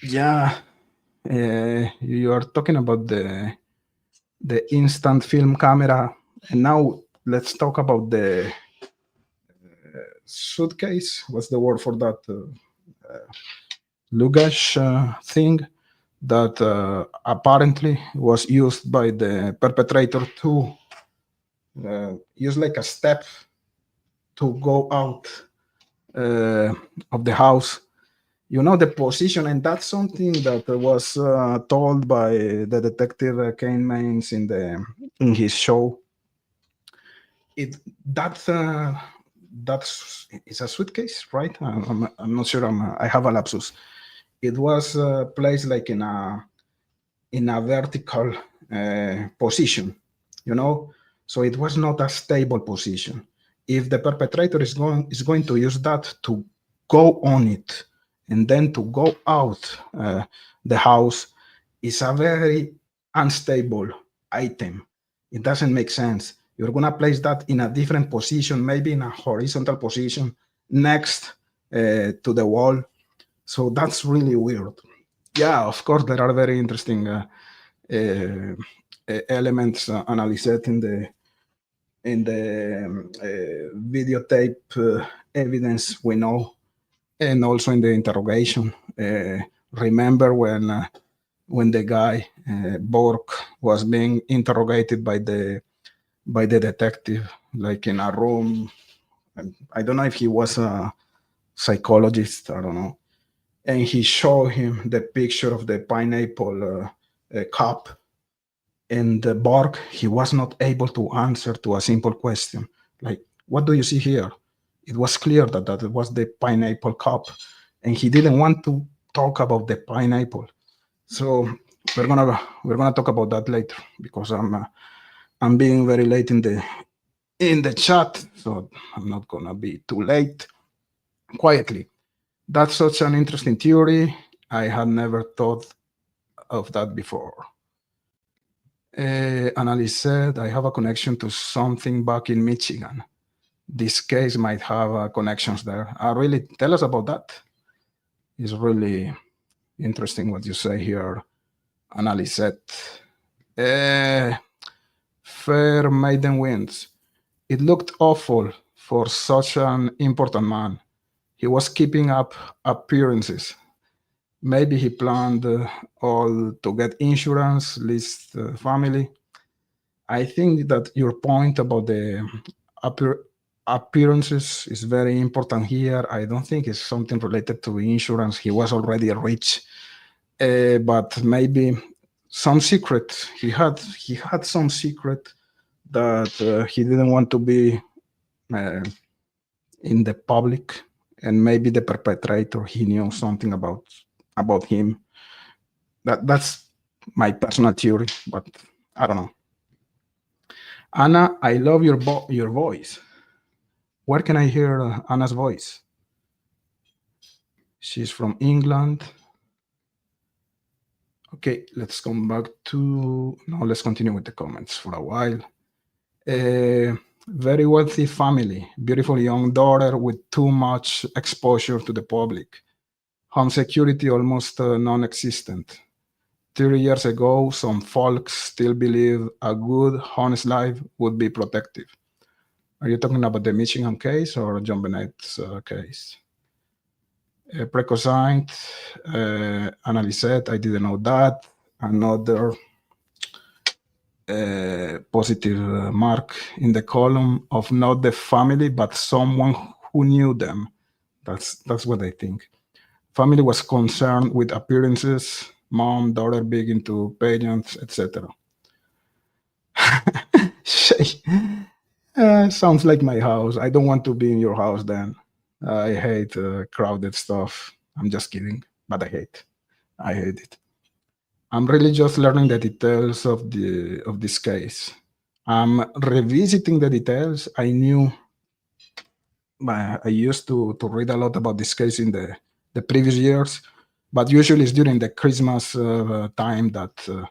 Yeah, you are talking about the instant film camera, and now let's talk about the suitcase. What's the word for that? Luggage thing that apparently was used by the perpetrator to use like a step to go out of the house. You know the position, and that's something that was told by the detective Kane Mains in his show. That's it's a suitcase, right? I'm not sure. I have a lapsus. It was placed like in a vertical position, so it was not a stable position. If the perpetrator is going to use that to go on it and then to go out the house, is a very unstable item. It doesn't make sense. You're going to place that in a different position, maybe in a horizontal position next to the wall. So that's really weird. Yeah, of course, there are very interesting elements analyzed in the videotape evidence we know, and also in the interrogation. Remember when the guy Bork was being interrogated by the detective, like in a room. I don't know if he was a psychologist, I don't know, and he showed him the picture of the pineapple cup, and the Bork, he was not able to answer to a simple question like, what do you see here? It was clear that it was the pineapple cup, and he didn't want to talk about the pineapple. So we're gonna talk about that later, because I'm being very late in the chat, so I'm not gonna be too late. Quietly. That's such an interesting theory. I had never thought of that before. Annalise said, I have a connection to something back in Michigan. This case might have connections there. Really, tell us about that. It's really interesting what you say here, Annalise. Fair maiden wins. It looked awful for such an important man. He was keeping up appearances. Maybe he planned all to get insurance, list family. I think that your point about the appearances is very important here. I don't think it's something related to insurance. He was already rich, but maybe some secret. He had some secret that he didn't want to be in the public, and maybe the perpetrator, he knew something about him. That's my personal theory, but I don't know. Anna, I love your voice. Where can I hear Anna's voice? She's from England. Okay, let's come back to. No, let's continue with the comments for a while. Very wealthy family, beautiful young daughter with too much exposure to the public. Home security almost non existent. 30 years ago, some folks still believe a good, honest life would be protective. Are you talking about the Michigan case or JonBenet's case? Precosite, Annalise, I didn't know that. Another positive mark in the column of not the family, but someone who knew them. That's what I think. Family was concerned with appearances, mom, daughter big into pageants, etc. Sounds like my house. I don't want to be in your house then. I hate crowded stuff. I'm just kidding, but I hate it. I'm really just learning the details of this case. I'm revisiting the details. I knew I used to read a lot about this case in the previous years, but usually it's during the Christmas time that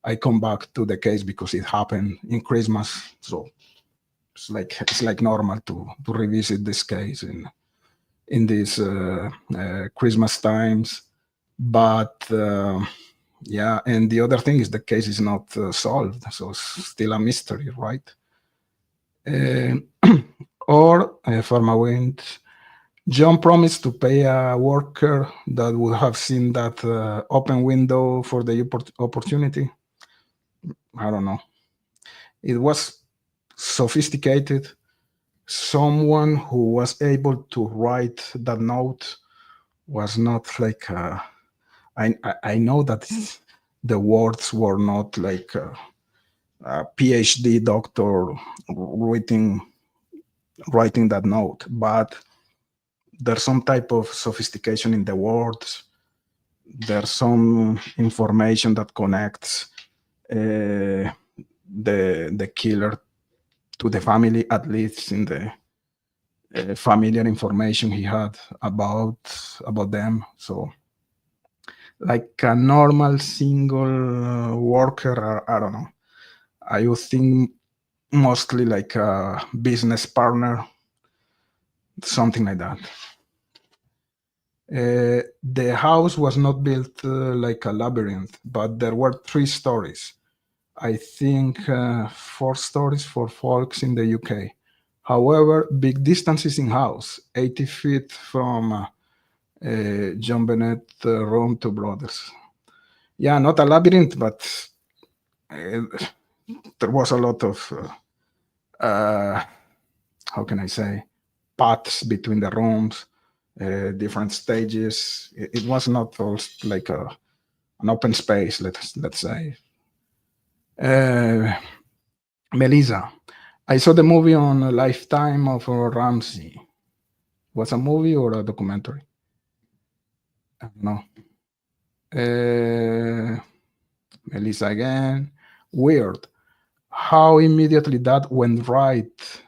I come back to the case because it happened in Christmas. So it's like normal to revisit this case in these Christmas times. But yeah, and the other thing is the case is not solved, so it's still a mystery, right? Or Pharmawind, John promised to pay a worker that would have seen that open window for the opportunity. I don't know. It was sophisticated. Someone who was able to write that note was not like I know that the words were not like a PhD doctor writing that note, but there's some type of sophistication in the words. There's some information that connects the killer to the family, at least in the familiar information he had about them. So, like a normal single worker, I don't know. I would think mostly like a business partner, something like that. The house was not built like a labyrinth, but there were 3 stories. I think 4 stories for folks in the UK. However, big distances in house, 80 feet from JonBenet room to brothers. Yeah, not a labyrinth, but there was a lot of, how can I say, paths between the rooms, different stages. It was not all like an open space, let's say. Melissa, I saw the movie on a Lifetime of Ramsey. Was a movie or a documentary? I don't know. Melissa again. Weird. How immediately that went right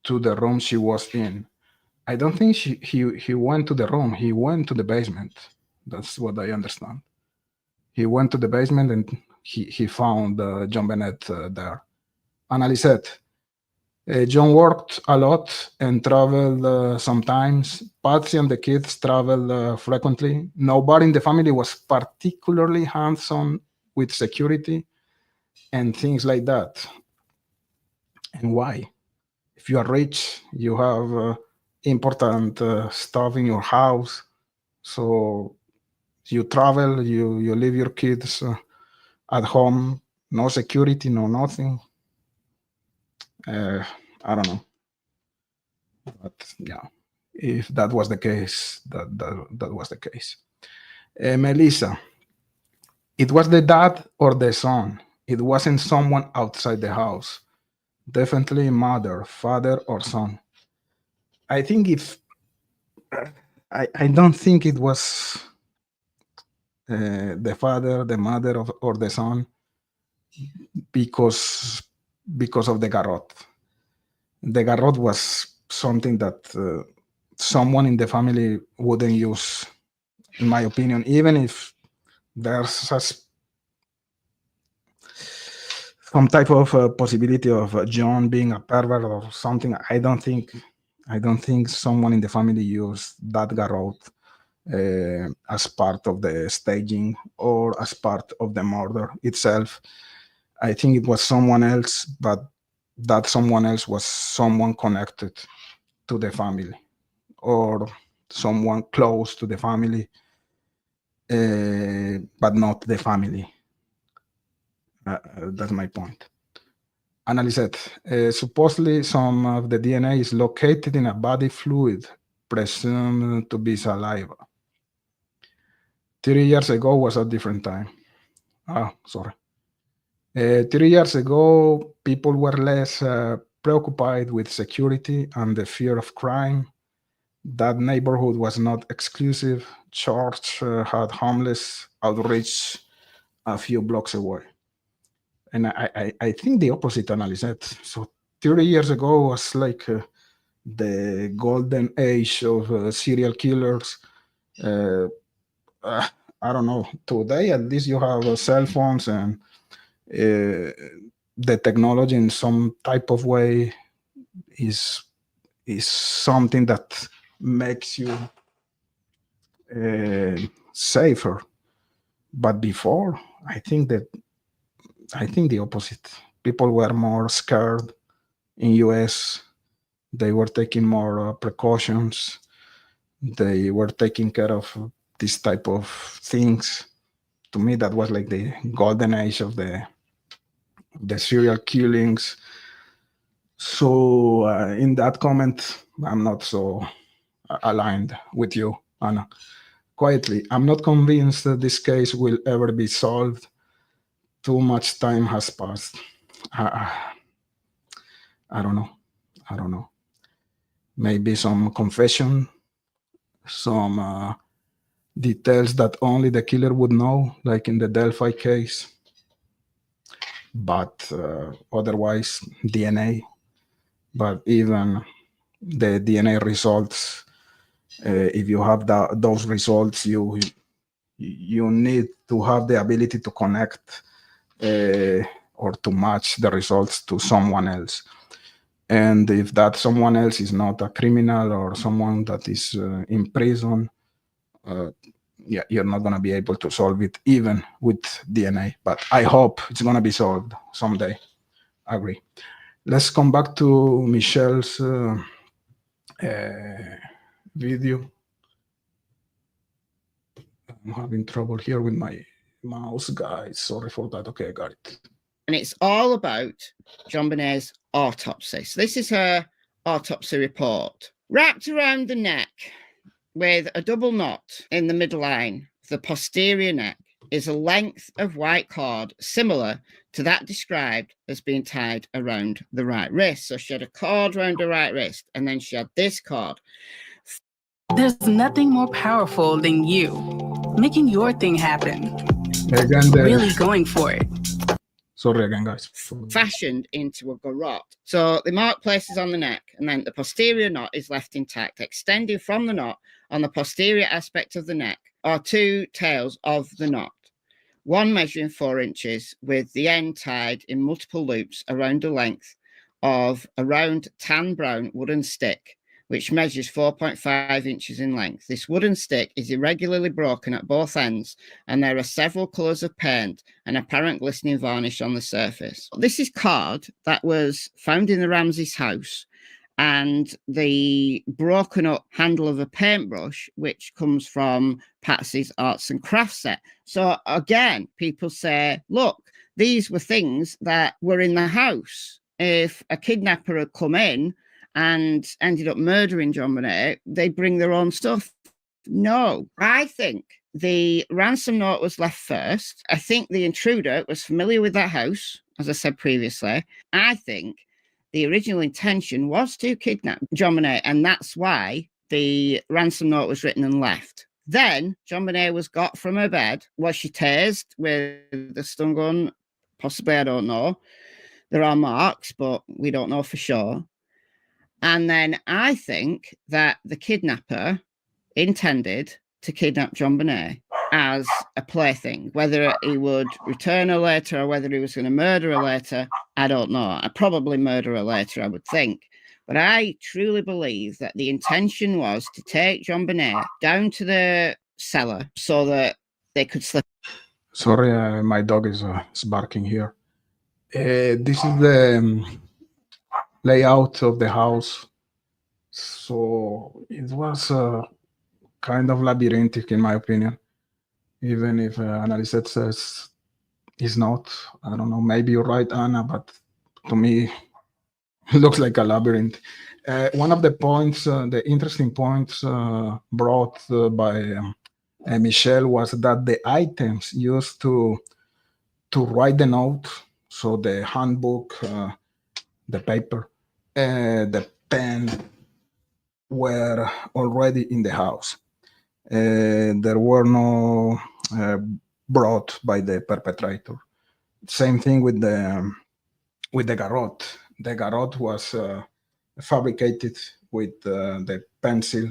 to the room she was in. I don't think he went to the room. He went to the basement. That's what I understand. He went to the basement and he found JonBenet there. Annalise, John worked a lot and traveled sometimes. Patsy and the kids traveled frequently. Nobody in the family was particularly hands-on with security and things like that. And why? If you are rich, you have important stuff in your house. So you travel, you leave your kids at home, no security, no nothing. I don't know. But yeah, if that was the case, that was the case. Melissa, it was the dad or the son. It wasn't someone outside the house. Definitely mother, father, or son. I think if I don't think it was the father, the mother, or the son, because because of the garrote. The garrote was something that someone in the family wouldn't use, in my opinion, even if there's some type of possibility of John being a pervert or something. I don't think someone in the family used that garrote as part of the staging or as part of the murder itself. I think it was someone else, but that someone else was someone connected to the family or someone close to the family, but not the family. That's my point. Analyzed. Supposedly, some of the DNA is located in a body fluid, presumed to be saliva. 30 years ago was a different time. Sorry. 30 years ago, people were less preoccupied with security and the fear of crime. That neighborhood was not exclusive. Church had homeless outreach a few blocks away. And I think the opposite analysis. So 30 years ago was like the golden age of serial killers. I don't know. Today, at least you have cell phones and the technology in some type of way is something that makes you safer. But before, I think the opposite. People were more scared in US. They were taking more precautions. They were taking care of this type of things. To me, that was like the golden age of the serial killings. So in that comment, I'm not so aligned with you, Anna. Quietly, I'm not convinced that this case will ever be solved. Too much time has passed. I don't know. Maybe some confession, some details that only the killer would know, like in the Delphi case. But otherwise, DNA. But even the DNA results, if you have those results, you need to have the ability to connect or to match the results to someone else. And if that someone else is not a criminal or someone that is in prison, you're not going to be able to solve it even with DNA. But I hope it's going to be solved someday. I agree. Let's come back to Michelle's video. I'm having trouble here with my mouse, guys. Sorry for that. Okay, I got it. And it's all about JonBenet's autopsy. So this is her autopsy report. Wrapped around the neck with a double knot in the midline of the posterior neck is a length of white cord similar to that described as being tied around the right wrist. So she had a cord around her right wrist, and then she had this cord. There's nothing more powerful than you making your thing happen. Again, Really going for it. Sorry again, guys. Fashioned into a garrote. So they mark places on the neck, and then the posterior knot is left intact. Extending from the knot on the posterior aspect of the neck are two tails of the knot, one measuring 4 inches with the end tied in multiple loops around a length of a round tan brown wooden stick, which measures 4.5 inches in length. This wooden stick is irregularly broken at both ends, and there are several colours of paint and apparent glistening varnish on the surface. This is cord that was found in the Ramseys house, and the broken up handle of a paintbrush, which comes from Patsy's arts and crafts set. So again, people say, look, these were things that were in the house. If a kidnapper had come in and ended up murdering JonBenet, they bring their own stuff. No, I think the ransom note was left first. I think the intruder was familiar with that house, as I said previously. I think the original intention was to kidnap JonBenet, and that's why the ransom note was written and left. Then JonBenet was got from her bed. Was she tased with the stun gun? Possibly, I don't know. There are marks, but we don't know for sure. And then I think that the kidnapper intended to kidnap JonBenet as a plaything. Whether he would return her later or whether he was going to murder her later, I don't know. I'd probably murder her later, I would think. But I truly believe that the intention was to take JonBenet down to the cellar so that they could slip. Sorry, my dog is barking here. This is the layout of the house. So it was kind of labyrinthic, in my opinion. Even if Annalise says it's not. I don't know. Maybe you're right, Anna, but to me, it looks like a labyrinth. One of the points, the interesting points brought by Michelle was that the items used to write the note, so the handbook, the paper, the pen, were already in the house. There were no brought by the perpetrator. Same thing with the garrote. The garrote was fabricated with the pencil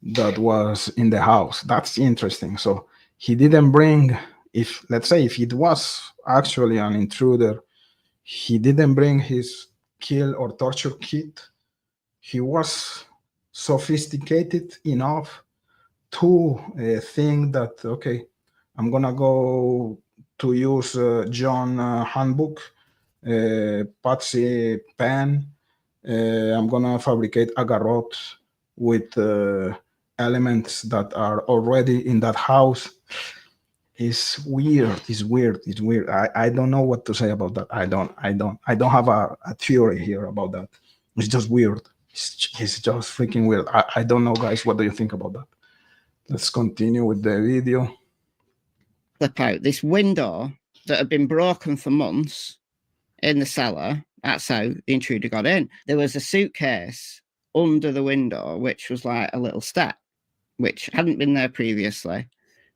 that was in the house. That's interesting. So he didn't bring, if let's say if it was actually an intruder, he didn't bring his kill or torture kit. He was sophisticated enough to think that, okay, I'm gonna go to use John handbook, Patsy pen. I'm gonna fabricate a garrote with elements that are already in that house. It's weird. It's weird. It's weird. I don't know what to say about that. I don't have a theory here about that. It's just weird. It's just freaking weird. I don't know, guys. What do you think about that? Let's continue with the video. Flip out this window that had been broken for months in the cellar. That's how the intruder got in. There was a suitcase under the window, which was like a little step, which hadn't been there previously.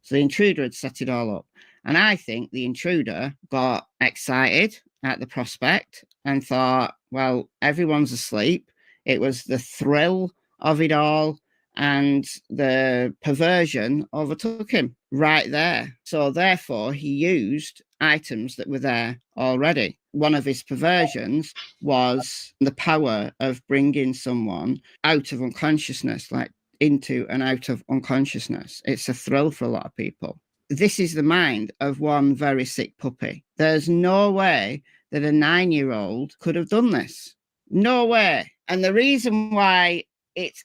So the intruder had set it all up. And I think the intruder got excited at the prospect and thought, well, everyone's asleep. It was the thrill of it all, and the perversion overtook him right there. So therefore, he used items that were there already. One of his perversions was the power of bringing someone out of unconsciousness, like into and out of unconsciousness. It's a thrill for a lot of people. This is the mind of one very sick puppy. There's no way that a 9-year-old could have done this. No way. And the reason why it's...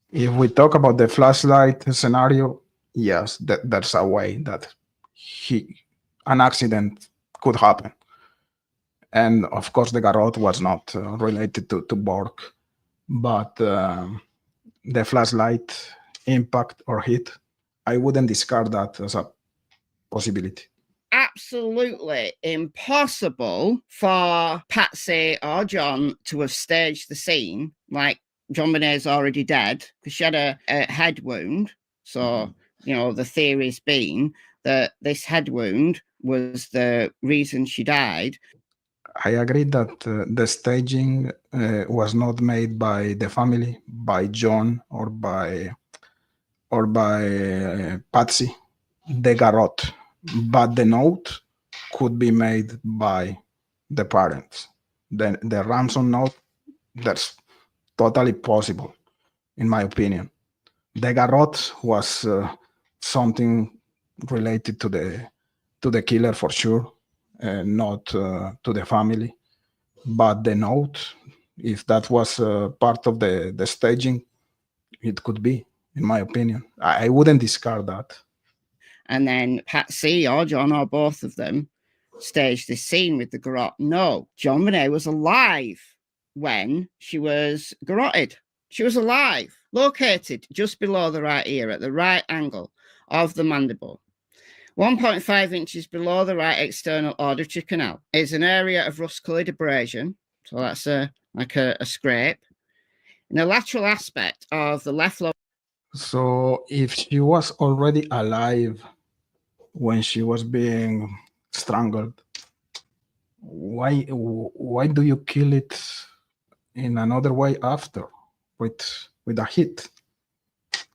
If we talk about the flashlight scenario, yes, that's a way that an accident could happen. And of course, the garrote was not related to Bork, but the flashlight impact or hit, I wouldn't discard that as a possibility. Absolutely impossible for Patsy or John to have staged the scene. Like, JonBenet's already dead because she had a head wound. So, you know, the theory's been that this head wound was the reason she died. I agree that the staging was not made by the family, by John or by Patsy, the garrote, but the note could be made by the parents. The ransom note, that's totally possible, in my opinion. The garrote was something related to the killer for sure, not to the family. But the note, if that was part of the staging, it could be, in my opinion. I wouldn't discard that. And then Patsy or John or both of them staged this scene with the garrote. No, JonBenet was alive when she was garroted. She was alive, located just below the right ear at the right angle of the mandible. 1.5 inches below the right external auditory canal is an area of rust-coloured abrasion. So that's like a scrape. In the lateral aspect of the left lobe. So if she was already alive when she was being strangled, why do you kill it in another way after with a hit?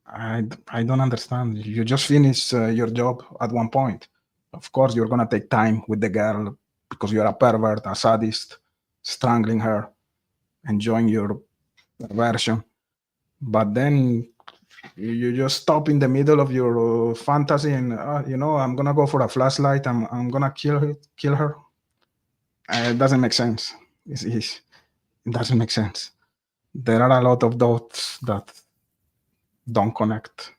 I don't understand. You just finish your job at one point. Of course, you're gonna take time with the girl because you're a pervert, a sadist, strangling her, enjoying your perversion. But then you just stop in the middle of your fantasy and I'm gonna go for a flashlight. I'm gonna kill her. It doesn't make sense. It doesn't make sense. There are a lot of dots that don't connect,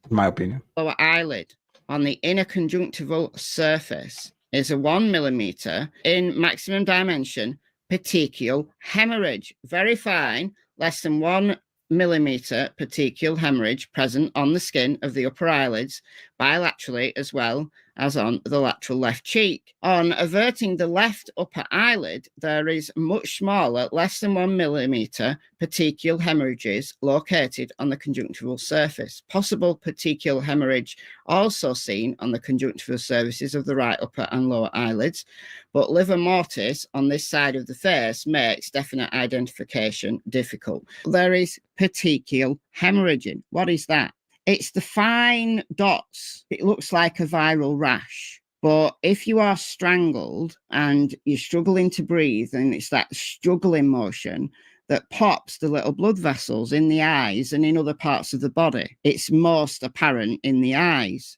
in my opinion. Lower eyelid on the inner conjunctival surface is a 1 millimeter in maximum dimension petechial hemorrhage. Very fine, less than 1 millimeter petechial hemorrhage present on the skin of the upper eyelids bilaterally as well as on the lateral left cheek. On averting the left upper eyelid, there is much smaller, less than 1 millimeter petechial hemorrhages located on the conjunctival surface. Possible petechial hemorrhage also seen on the conjunctival surfaces of the right upper and lower eyelids, but livor mortis on this side of the face makes definite identification difficult. There is petechial hemorrhaging. What is that? It's the fine dots. It looks like a viral rash. But if you are strangled and you're struggling to breathe, and it's that struggling motion that pops the little blood vessels in the eyes and in other parts of the body, it's most apparent in the eyes.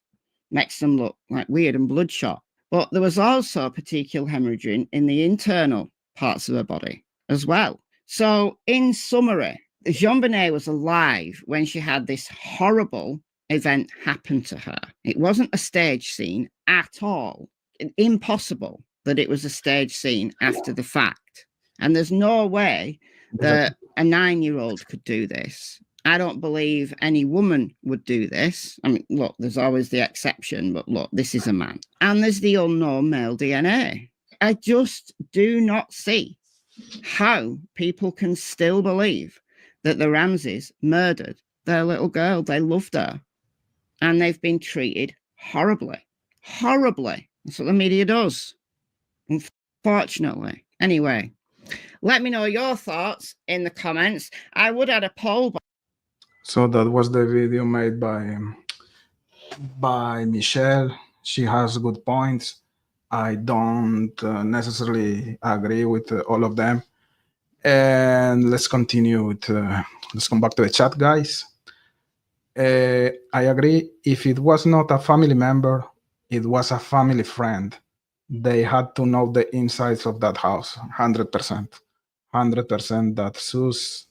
Makes them look like weird and bloodshot. But there was also petechial hemorrhaging in the internal parts of the body as well. So in summary, JonBenet was alive when she had this horrible event happen to her. It wasn't a stage scene at all. Impossible that it was a stage scene after the fact. And there's no way that a 9-year-old could do this. I don't believe any woman would do this. I mean, look, there's always the exception, but look, this is a man. And there's the unknown male DNA. I just do not see how people can still believe that the Ramseys murdered their little girl. They loved her. And they've been treated horribly. Horribly. That's what the media does, unfortunately. Anyway, let me know your thoughts in the comments. I would add a poll. So that was the video made by Michelle. She has good points. I don't necessarily agree with all of them. And let's continue with, let's come back to the chat, guys. I agree. If it was not a family member, it was a family friend. They had to know the insides of that house, 100%. 100% that Zeus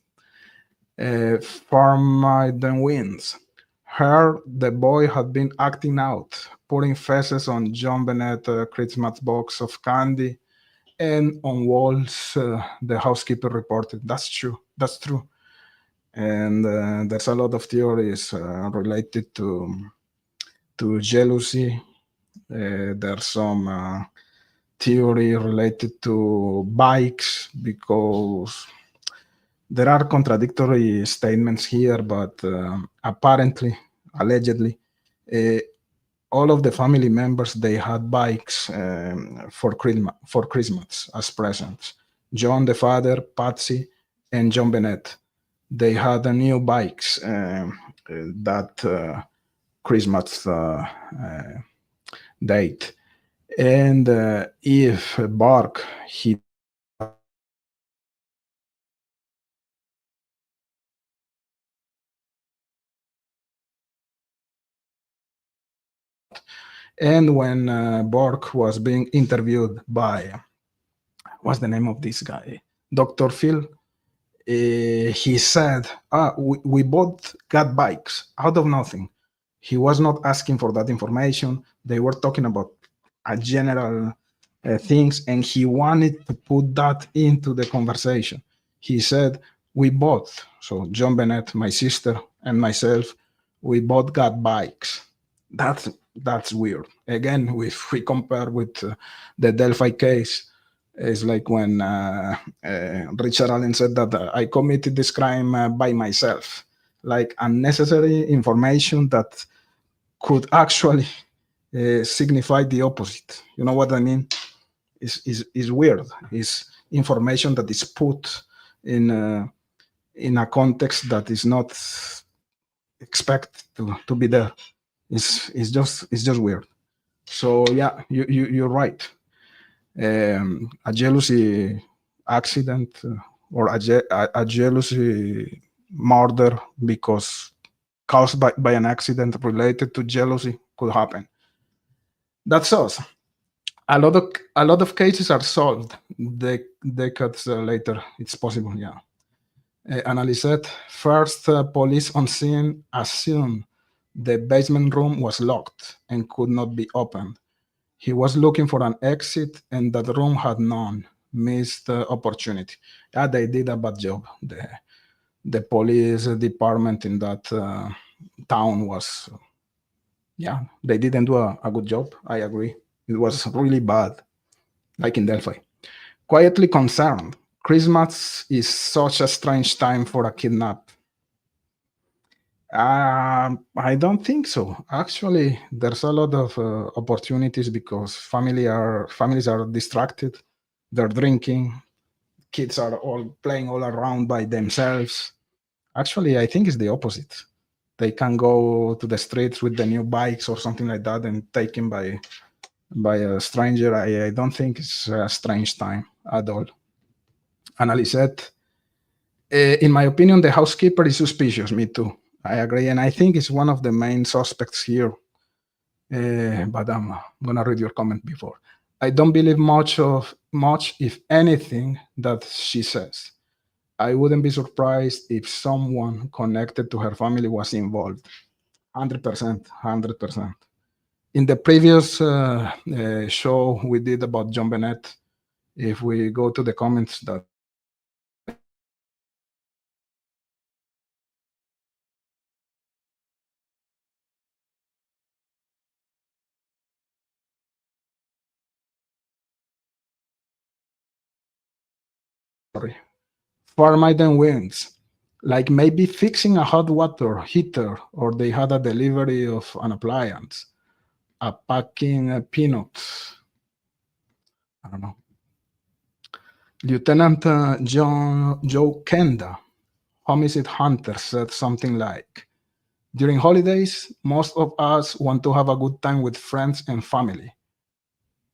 farmed and wins. Her, the boy, had been acting out, putting faces on JonBenet Christmas box of candy, and on walls, the housekeeper reported. That's true. That's true. And there's a lot of theories related to jealousy. There's some theory related to bikes, because there are contradictory statements here, but apparently, allegedly, all of the family members, they had bikes for Christmas as presents. John, the father, Patsy, and JonBenet, they had new bikes that Christmas date. And if Bark, he and when Bork was being interviewed by, what's the name of this guy? Dr. Phil, he said, we both got bikes out of nothing. He was not asking for that information. They were talking about a general things, and he wanted to put that into the conversation. He said, we both, so JonBenet, my sister, and myself, we both got bikes. That's weird. Again, if we compare with the Delphi case, it's like when Richard Allen said that I committed this crime by myself. Like unnecessary information that could actually signify the opposite. You know what I mean? is weird. Is information that is put in a context that is not expected to be there. It's just weird. So yeah, you're right. A jealousy accident or a jealousy murder because caused by an accident related to jealousy could happen. That's us. A lot of cases are solved decades later. It's possible, yeah. Analyzed first, police on scene assumed the basement room was locked and could not be opened. He was looking for an exit, and that room had none. Missed opportunity. Yeah, they did a bad job. The police department in that town was, yeah, they didn't do a good job. I agree. It was really bad, like in Delphi. Quietly concerned. Christmas is such a strange time for a kidnap. I don't think so. Actually, there's a lot of opportunities because families are distracted. They're drinking. Kids are all playing all around by themselves. Actually, I think it's the opposite. They can go to the streets with the new bikes or something like that and taken by a stranger. I don't think it's a strange time at all. Analyzed. In my opinion, the housekeeper is suspicious. Me too. I agree, and I think it's one of the main suspects here. But I'm gonna read your comment before. I don't believe much, if anything, that she says. I wouldn't be surprised if someone connected to her family was involved. 100%, 100%. In the previous show we did about JonBenet, if we go to the comments that Farmiden wings, like maybe fixing a hot water heater, or they had a delivery of an appliance, a packing peanuts. I don't know. Lieutenant Joe Kenda, homicide hunter, said something like, during holidays, most of us want to have a good time with friends and family.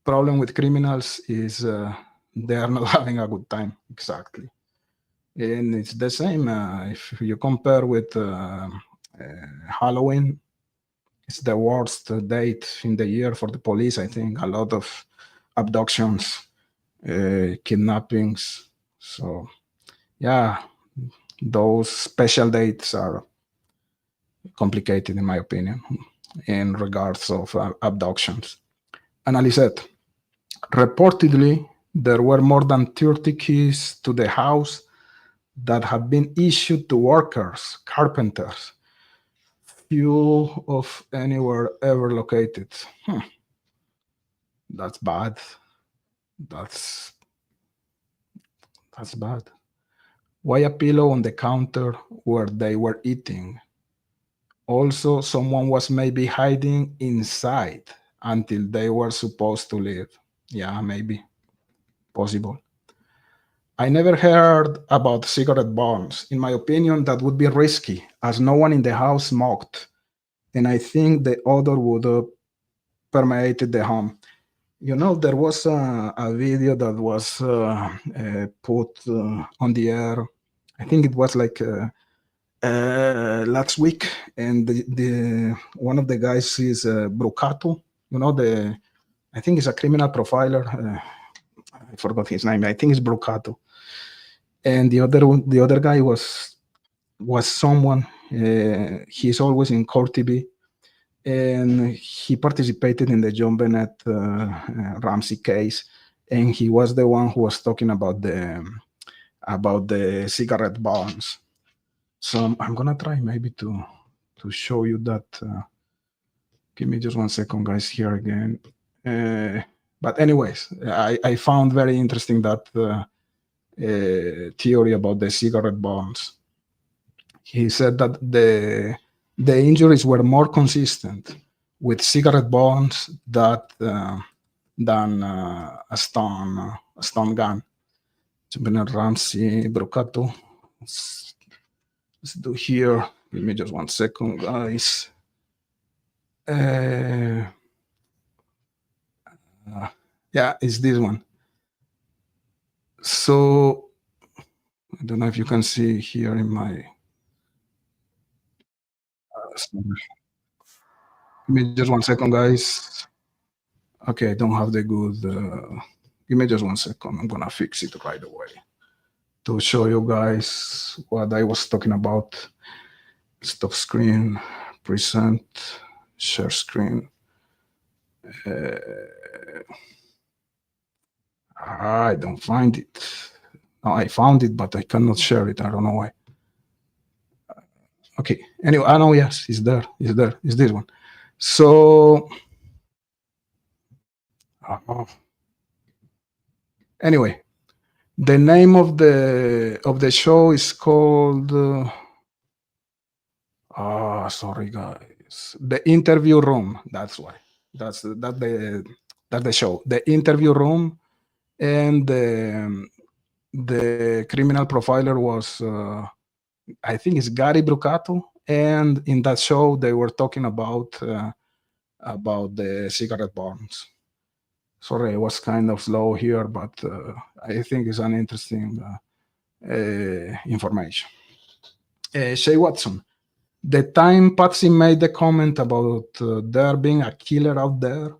Problem with criminals is they are not having a good time. Exactly. And it's the same if you compare with Halloween. It's the worst date in the year for the police. I think a lot of abductions, kidnappings. So yeah, those special dates are complicated in my opinion in regards of abductions. Analyzed. Reportedly, there were more than 30 keys to the house that have been issued to workers, carpenters. Few of any were ever located. That's bad. That's bad. Why a pillow on the counter where they were eating? Also, someone was maybe hiding inside until they were supposed to leave. Yeah, maybe. Possible. I never heard about cigarette burns. In my opinion, that would be risky, as no one in the house smoked, and I think the odor would have permeated the home. You know, there was a video that was put on the air. I think it was like last week, and the one of the guys is Brucato. You know, I think he's a criminal profiler. I forgot his name. I think it's Brucato. And the other guy was someone. He's always in court TV, and he participated in the JonBenet Ramsey case, and he was the one who was talking about the cigarette burns. So I'm gonna try maybe to show you that. Give me just 1 second, guys. Here again. But anyways, I found very interesting that theory about the cigarette burns. He said that the injuries were more consistent with cigarette burns than a stun gun. JonBenet Ramsey, Brocato. Let's do here. Give me just 1 second, guys. Yeah, it's this one. So I don't know if you can see here in my. Give me just 1 second, guys. Okay, I don't have the good. Give me just 1 second. I'm gonna fix it right away to show you guys what I was talking about. Stop screen, present, share screen. I don't find it. No, I found it, but I cannot share it. I don't know why. Okay. Anyway, I know. Yes, it's there. It's there. It's this one. So. Anyway, the name of the show is called. Sorry, guys. The Interview Room. That's why. That's the show. The Interview Room, and the criminal profiler was, I think, it's Gary Brucato. And in that show, they were talking about the cigarette burns. Sorry, I was kind of slow here, but I think it's an interesting information. Shay Watson. The time Patsy made the comment about there being a killer out there,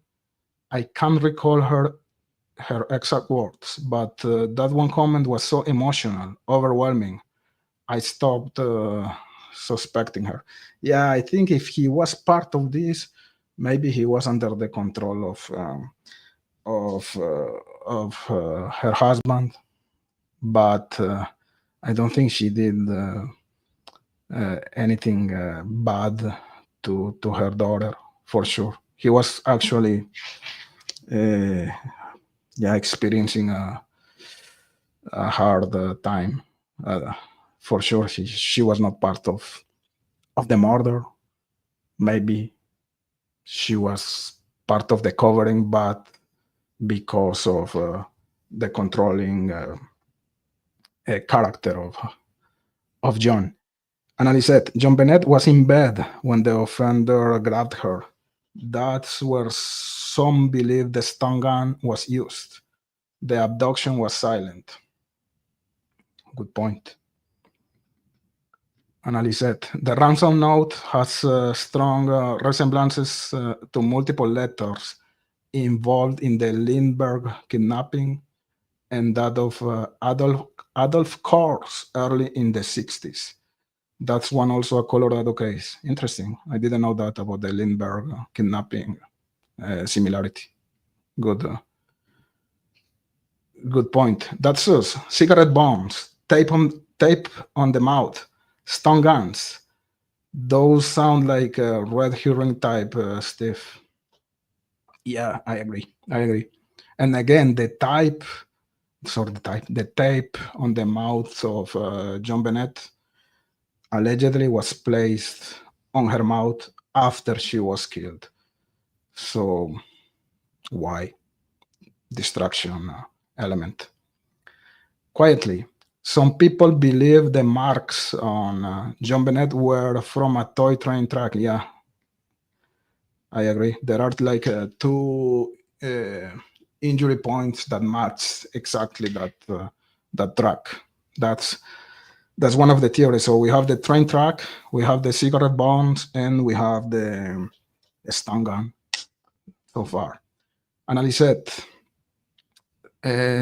I can't recall her exact words, but that one comment was so emotional, overwhelming. I stopped suspecting her. Yeah, I think if he was part of this, maybe he was under the control of her husband, but I don't think she did anything bad to her daughter, for sure. He was actually experiencing a hard time. For sure, she was not part of the murder. Maybe she was part of the covering, but because of the controlling character of John. Annalise said, JonBenet was in bed when the offender grabbed her. That's where some believe the stun gun was used. The abduction was silent. Good point. Annalise said, the ransom note has strong resemblances to multiple letters involved in the Lindbergh kidnapping and that of Adolf Kors early in the 60s. That's one also a Colorado case. Interesting. I didn't know that about the Lindbergh kidnapping similarity. Good point. That's us. Cigarette bombs, tape on the mouth, stun guns. Those sound like red herring type stuff. Yeah, I agree. And again, the tape on the mouth of JonBenet allegedly was placed on her mouth after she was killed. So why? Distraction element. Quietly, some people believe the marks on JonBenet were from a toy train track. Yeah, I agree. There are like two injury points that match exactly that track. That's one of the theories. So we have the train track, we have the cigarette bombs, and we have the stun gun so far. Annalise said,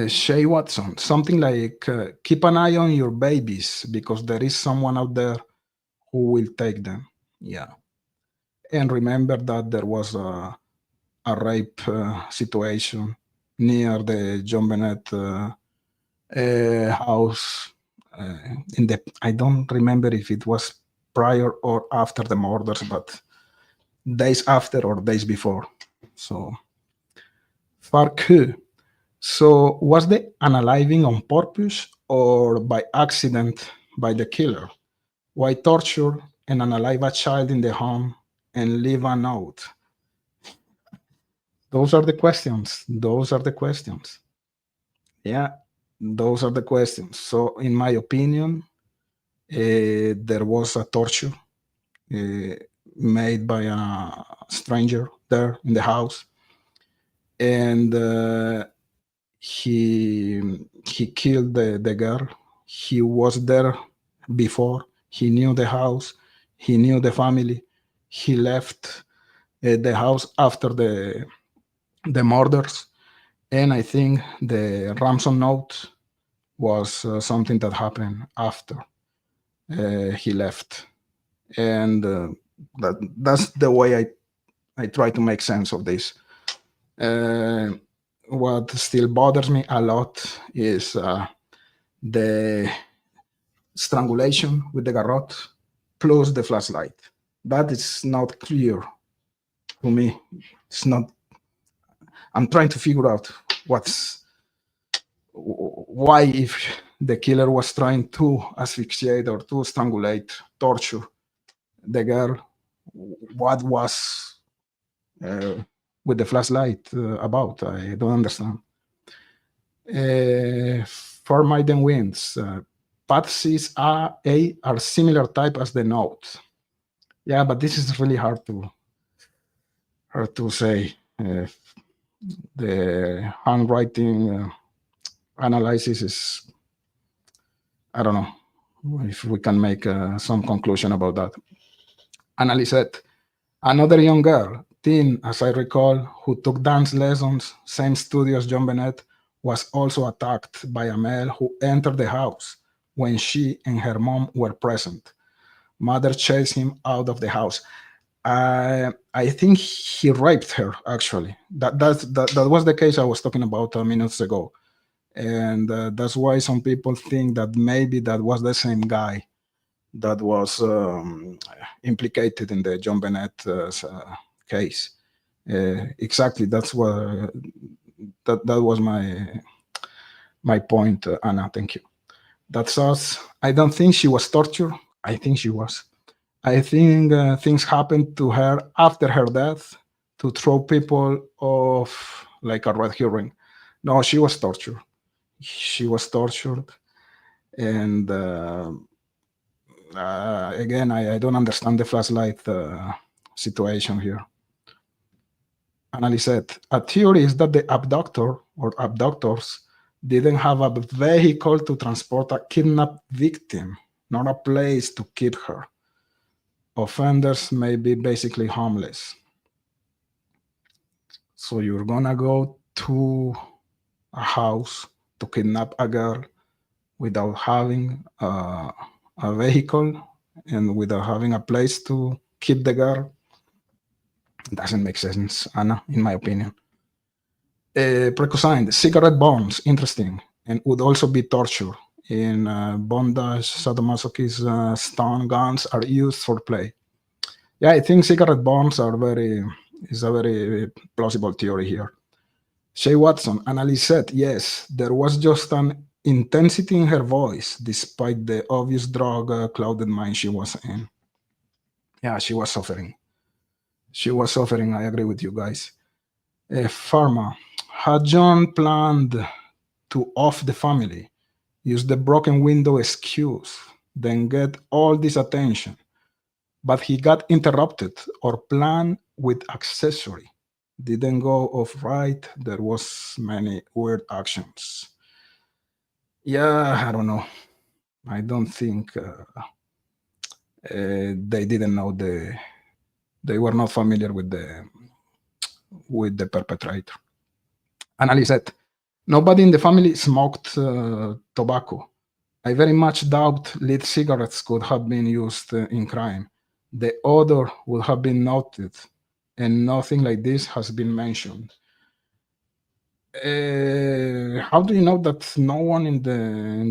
Shay Watson, something like keep an eye on your babies because there is someone out there who will take them. Yeah. And remember that there was a rape situation near the JonBenet house. I don't remember if it was prior or after the murders, but days after or days before. So, Farku. So, was the unaliving on purpose or by accident by the killer? Why torture and unalive a child in the home and leave a note? Those are the questions. Those are the questions. Yeah, those are the questions. So, in my opinion, there was a torture uh, made by a stranger there in the house, and he killed the girl. He was there before. He knew the house. He knew the family. He left the house after the murders, and I think the ransom note was something that happened after he left, and that's the way I try to make sense of this. Uh, what still bothers me a lot is the strangulation with the garrote plus the flashlight. That is not clear to me. It's not. I'm trying to figure out why, if the killer was trying to asphyxiate or to strangulate, torture the girl, what was with the flashlight about? I don't understand. For Maiden Winds, Patsy's A are similar type as the note. Yeah, but this is really hard to say. The handwriting analysis is, I don't know if we can make some conclusion about that. Annalise, another young girl, teen, as I recall, who took dance lessons, same studio as JonBenet, was also attacked by a male who entered the house when she and her mom were present. Mother chased him out of the house. I think he raped her, actually. That was the case I was talking about minutes ago. And that's why some people think that maybe that was the same guy that was implicated in the JonBenet case. Exactly, that's what that was my point, Anna. Thank you. That's us. I don't think she was tortured. I think she was. I think things happened to her after her death to throw people off like a red herring. No, she was tortured. She was tortured, and again, I don't understand the flashlight situation here. Annalise said, a theory is that the abductor or abductors didn't have a vehicle to transport a kidnapped victim, not a place to keep her. Offenders may be basically homeless. So you're gonna go to a house to kidnap a girl without having a vehicle and without having a place to keep the girl. Doesn't make sense, Anna, in my opinion. Precocine, cigarette burns, interesting, and would also be torture. In bondage, sadomasochism, stun guns are used for play. Yeah, I think cigarette burns is a very plausible theory here. Shay Watson, Annalise said, yes, there was just an intensity in her voice despite the obvious drug-clouded mind she was in. Yeah, she was suffering. She was suffering, I agree with you guys. Pharma, had John planned to off the family, use the broken window excuse, then get all this attention, but he got interrupted or planned with accessory, didn't go off right, there was many weird actions. Yeah, I don't know. I don't think they didn't know they were not familiar with the perpetrator. Annalise said, nobody in the family smoked tobacco. I very much doubt lit cigarettes could have been used in crime. The odor would have been noted, and nothing like this has been mentioned. How do you know that no one in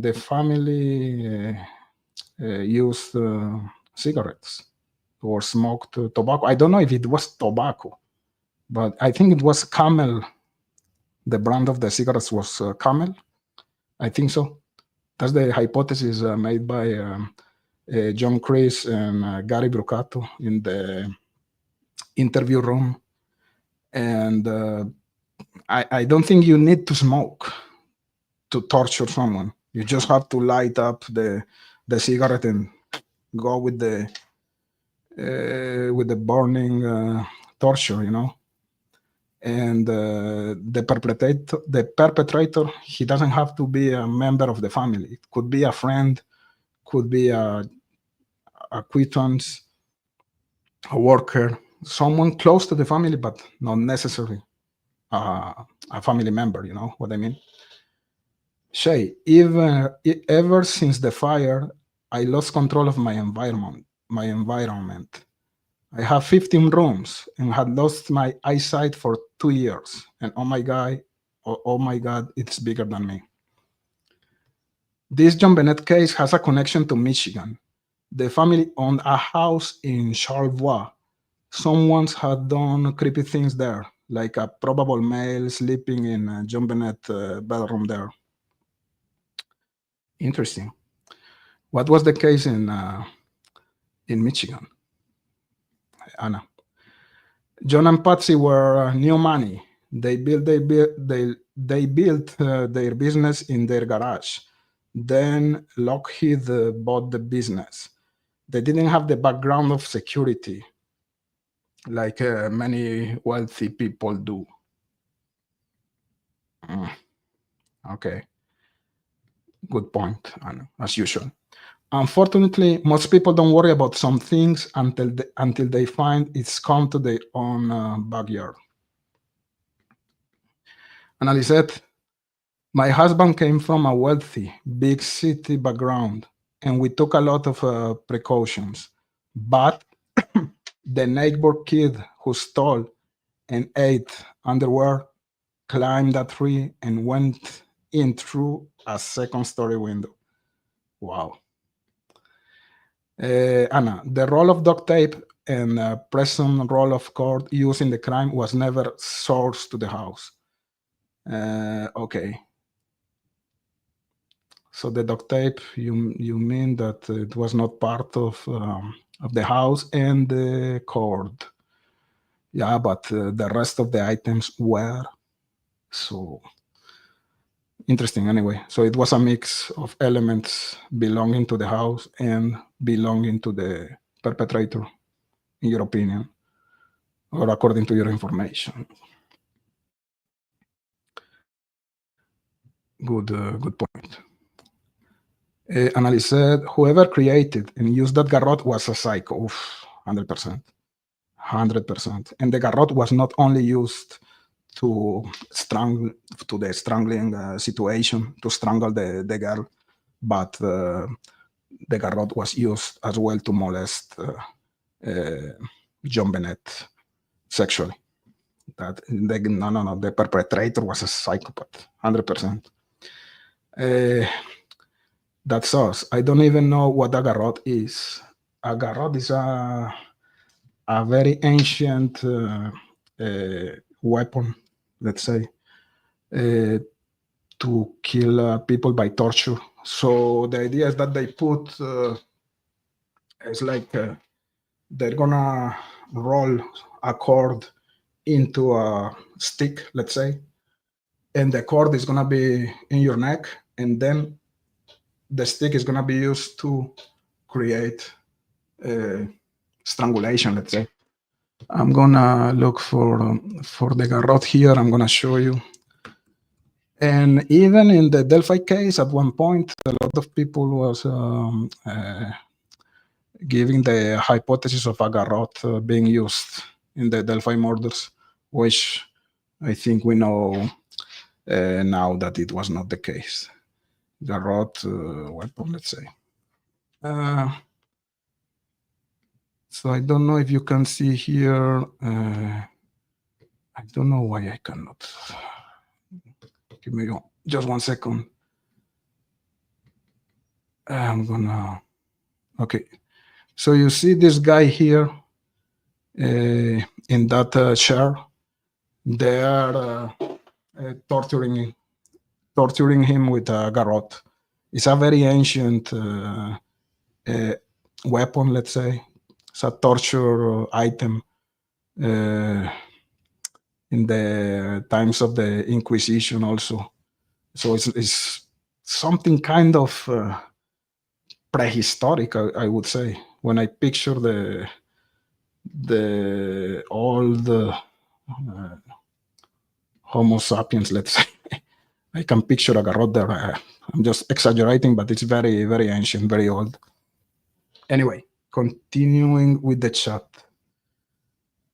the family used cigarettes or smoked tobacco? I don't know if it was tobacco, but I think it was Camel. The brand of the cigarettes was Camel. I think so. That's the hypothesis made by John Chris and Gary Brucato in the interview room. And I don't think you need to smoke to torture someone. You just have to light up the cigarette and go with the burning torture, you know. And the perpetrator, he doesn't have to be a member of the family. It could be a friend, could be a acquaintance, a worker, someone close to the family, but not necessarily a family member. You know what I mean? Shay, ever since the fire, I lost control of my environment. I have 15 rooms and had lost my eyesight for 2 years. And oh my God, it's bigger than me. This JonBenet case has a connection to Michigan. The family owned a house in Charlevoix. Someone had done creepy things there, like a probable male sleeping in a JonBenet bedroom there. Interesting. What was the case in Michigan, Anna? John and Patsy were new money. They built their business in their garage. Then Lockheed bought the business. They didn't have the background of security like many wealthy people do. Okay. Good point, Anna, as usual. Unfortunately, most people don't worry about some things until they find it's come to their own backyard. And said, my husband came from a wealthy, big city background, and we took a lot of precautions. But the neighbor kid who stole and ate underwear climbed a tree and went in through a second-story window. Wow. Anna, the roll of duct tape and present roll of cord used in the crime was never sourced to the house. Okay. So the duct tape, you mean that it was not part of the house, and the cord. Yeah, but the rest of the items were. So interesting anyway. So it was a mix of elements belonging to the house and belonging to the perpetrator, in your opinion, or according to your information. Good point. Annalise said, whoever created and used that garrote was a psycho. Oof, 100%. 100%. And the garrote was not only used to the strangling situation, to strangle the girl, but the garrote was used as well to molest JonBenet sexually. The perpetrator was a psychopath, 100%. That's us. I don't even know what a garrote is. A garrote is a very ancient weapon, let's say, to kill people by torture. So the idea is that they put, it's like they're gonna roll a cord into a stick, let's say, and the cord is gonna be in your neck, and then the stick is gonna be used to create strangulation, let's say. I'm gonna look for the garrote here. I'm gonna show you. And even in the Delphi case, at one point, a lot of people was giving the hypothesis of a garrote being used in the Delphi murders, which I think we know now that it was not the case. Garrote weapon, let's say. So I don't know if you can see here. I don't know why I cannot. Give me just 1 second. I'm gonna. Okay. So you see this guy here in that chair. They are torturing him with a garrote. It's a very ancient weapon, let's say. It's a torture item. in the times of the Inquisition also. So it's something kind of prehistoric, I would say, when I picture the old Homo sapiens, let's say. I can picture a garrote there. I'm just exaggerating, but it's very, very ancient, very old. Anyway, continuing with the chat.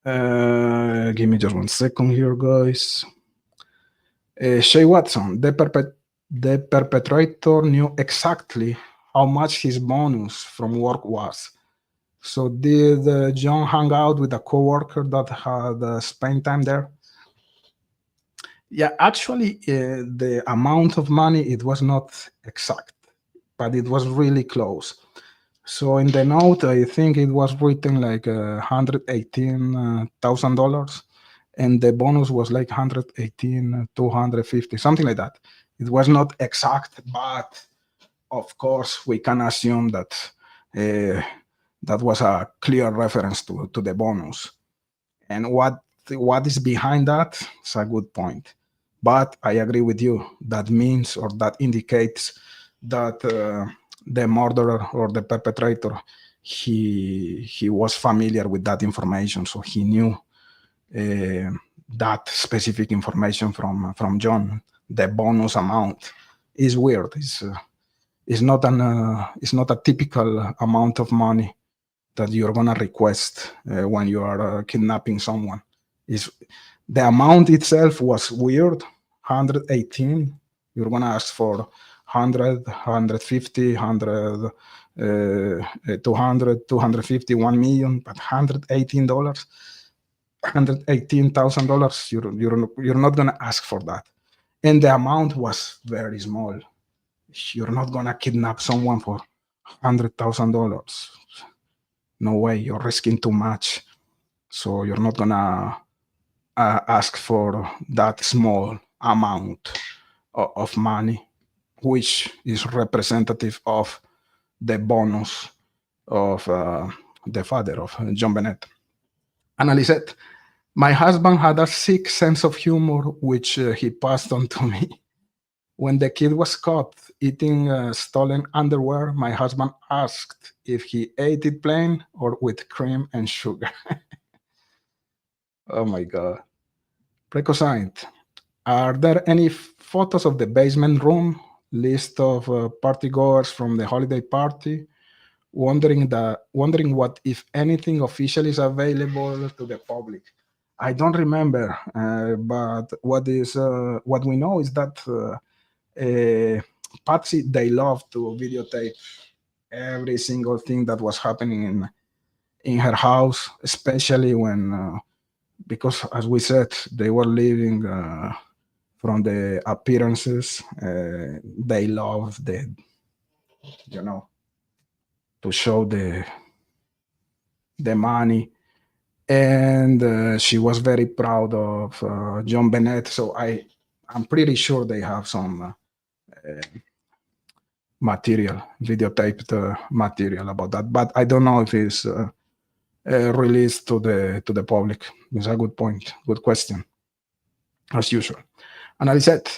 Give me just 1 second here, guys. Shay Watson, the perpetrator knew exactly how much his bonus from work was. So did John hang out with a coworker that had spent time there? Yeah, actually, the amount of money, it was not exact, but it was really close. So in the note, I think it was written like $118,000, and the bonus was like 118, 250, something like that. It was not exact, but of course we can assume that that was a clear reference to the bonus. And what is behind that is a good point. But I agree with you. That means, or that indicates that the murderer or the perpetrator, he was familiar with that information, so he knew that specific information from John. The bonus amount is weird. It's not a typical amount of money that you're gonna request when you are kidnapping someone. Is the amount itself was weird, 118. You're gonna ask for 100, 150, 100, 200, 250, 1 million, but $118, $118,000. You're not gonna ask for that, and the amount was very small. You're not gonna kidnap someone for $100,000. No way, you're risking too much. So you're not gonna ask for that small amount of money, which is representative of the bonus of the father of JonBenet. Annalise, my husband had a sick sense of humor, which he passed on to me. When the kid was caught eating stolen underwear, my husband asked if he ate it plain or with cream and sugar. Oh my God. Precosite, are there any photos of the basement room, list of partygoers from the holiday party? Wondering what, if anything, officially is available to the public. I don't remember, but what we know is that Patsy, they love to videotape every single thing that was happening in her house, especially when, because as we said, they were living from the appearances. They love to show the money. And she was very proud of JonBenet. So I'm pretty sure they have some material, videotaped material about that. But I don't know if it's released to the public. It's a good point, good question, as usual. And I said,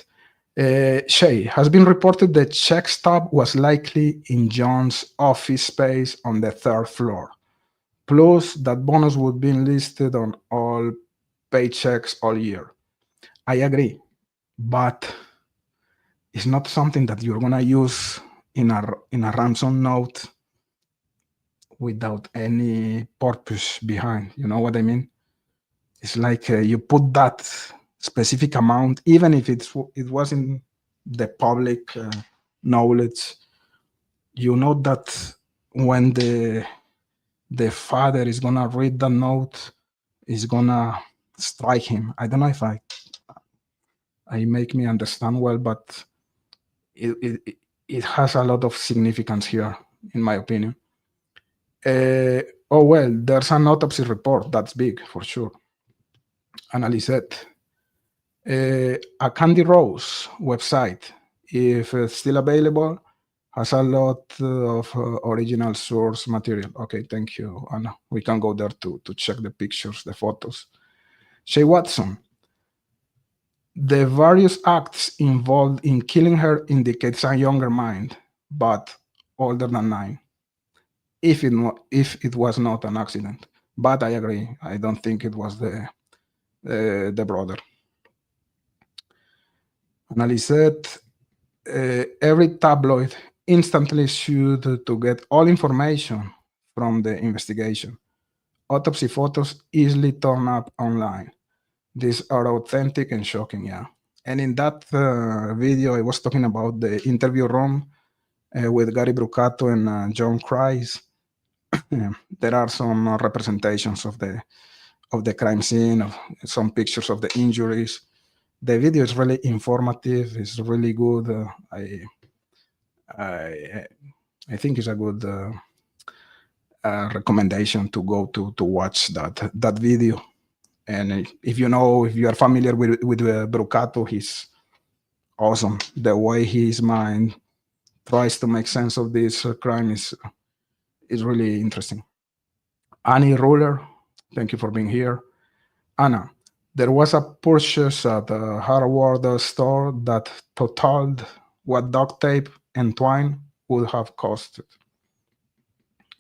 Shay, has been reported the check stub was likely in John's office space on the 3rd floor. Plus, that bonus would be listed on all paychecks all year. I agree, but it's not something that you're gonna use in a ransom note without any purpose behind. You know what I mean? It's like you put that specific amount, even if it wasn't the public knowledge. You know that when the father is gonna read the note, is gonna strike him. I don't know if I make me understand well, but it has a lot of significance here, in my opinion. Oh well, there's an autopsy report. That's big for sure. Annalisette, a Candy Rose website, if it's still available, has a lot of original source material. Okay, thank you, Anna. We can go there to check the pictures, the photos. Shay Watson, The various acts involved in killing her indicates a younger mind, but older than 9. If it was not an accident, but I agree. I don't think it was the brother. Analyzed every tabloid instantly sued to get all information from the investigation. Autopsy photos easily turn up online. These are authentic and shocking, yeah. And in that video, I was talking about the interview room with Gary Brucato and John Kreis. There are some representations of the crime scene, of some pictures of the injuries. The video is really informative. It's really good. I think it's a good recommendation to go to watch that video. And if you are familiar with Brucato, he's awesome. The way his mind tries to make sense of this crime is really interesting. Annie Ruler, thank you for being here. Anna, there was a purchase at a hardware store that totaled what duct tape and twine would have costed.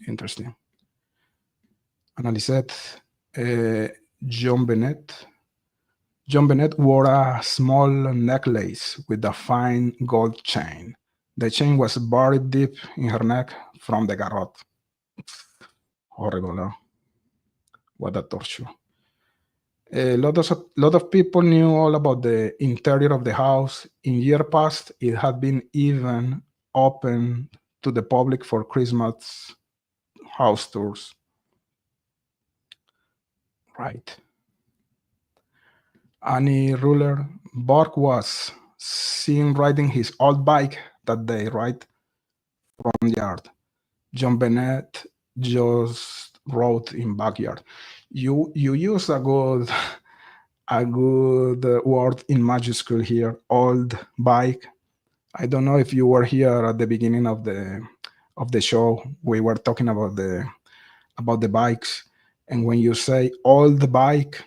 Interesting. Analyzed. JonBenet. JonBenet wore a small necklace with a fine gold chain. The chain was buried deep in her neck from the garrote. Horrible, huh? What a torture. A lot of people knew all about the interior of the house. In years past, it had been even open to the public for Christmas house tours. Right. Annie Ruler, Bork was seen riding his old bike that day, right from yard. JonBenet just wrote in backyard. You use a good word in majuscule here. Old bike. I don't know if you were here at the beginning of the show. We were talking about the bikes, and when you say old bike,